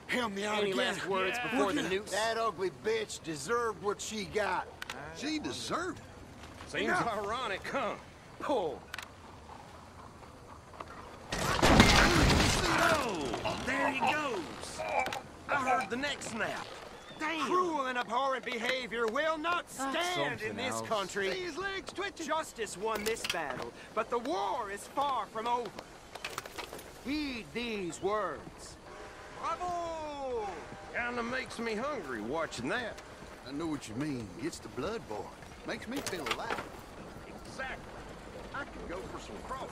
Help me out Any again. last words before the noose? That ugly bitch deserved what she got. She deserved it. Seems ironic, huh? Oh. Oh, there he goes. I heard the neck snap. Damn. Cruel and abhorrent behavior will not stand in this else. country. See his legs twitching. Justice won this battle, but the war is far from over. Heed these words. Bravo! Kinda makes me hungry watching that. I know what you mean. Gets the blood boiling. Makes me feel alive. Exactly. I could go for some crawfish.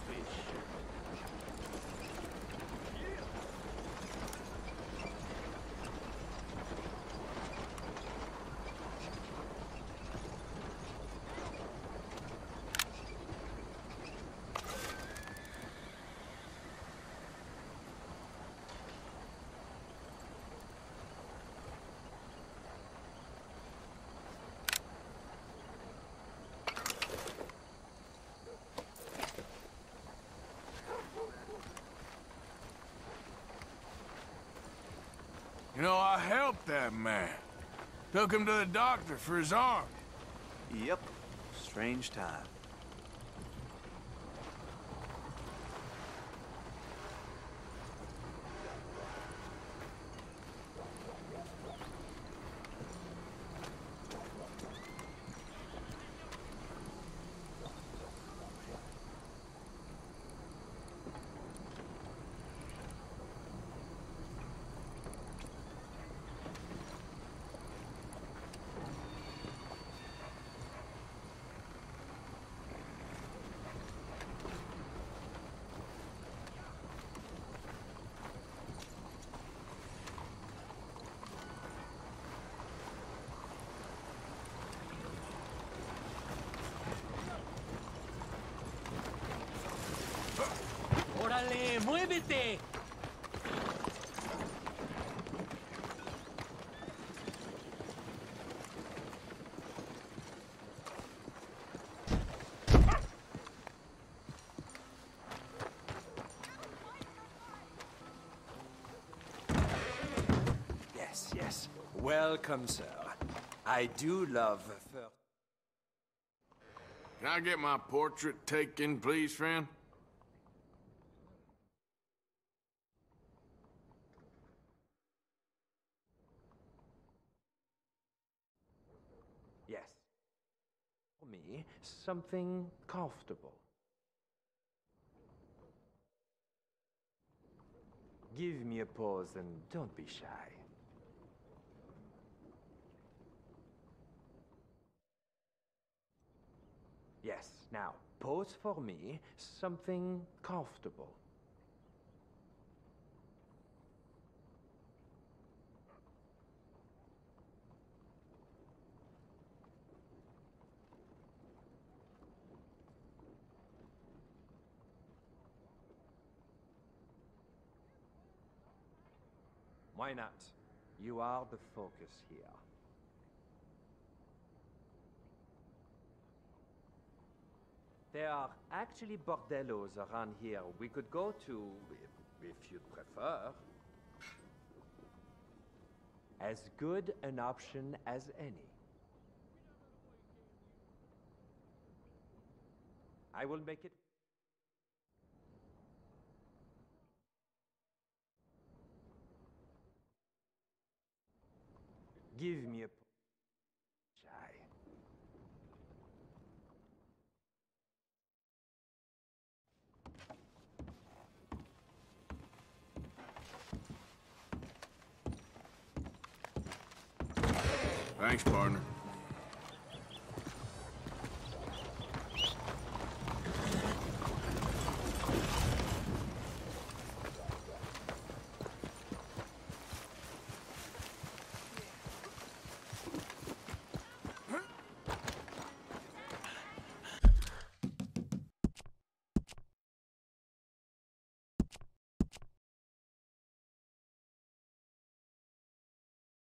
You know, I helped that man. Took him to the doctor for his arm. Yep. Strange time. ¡Órale, muévete! Yes, yes. Welcome, sir. I do love fur. Can I get my portrait taken, please, friend? Yes. For me, something comfortable. Give me a pause and don't be shy. Yes, now, pose for me, something comfortable. Why not? You are the focus here. There are actually bordellos around here we could go to, if you'd prefer. As good an option as any. I will make it. Give me a shy. Thanks, partner.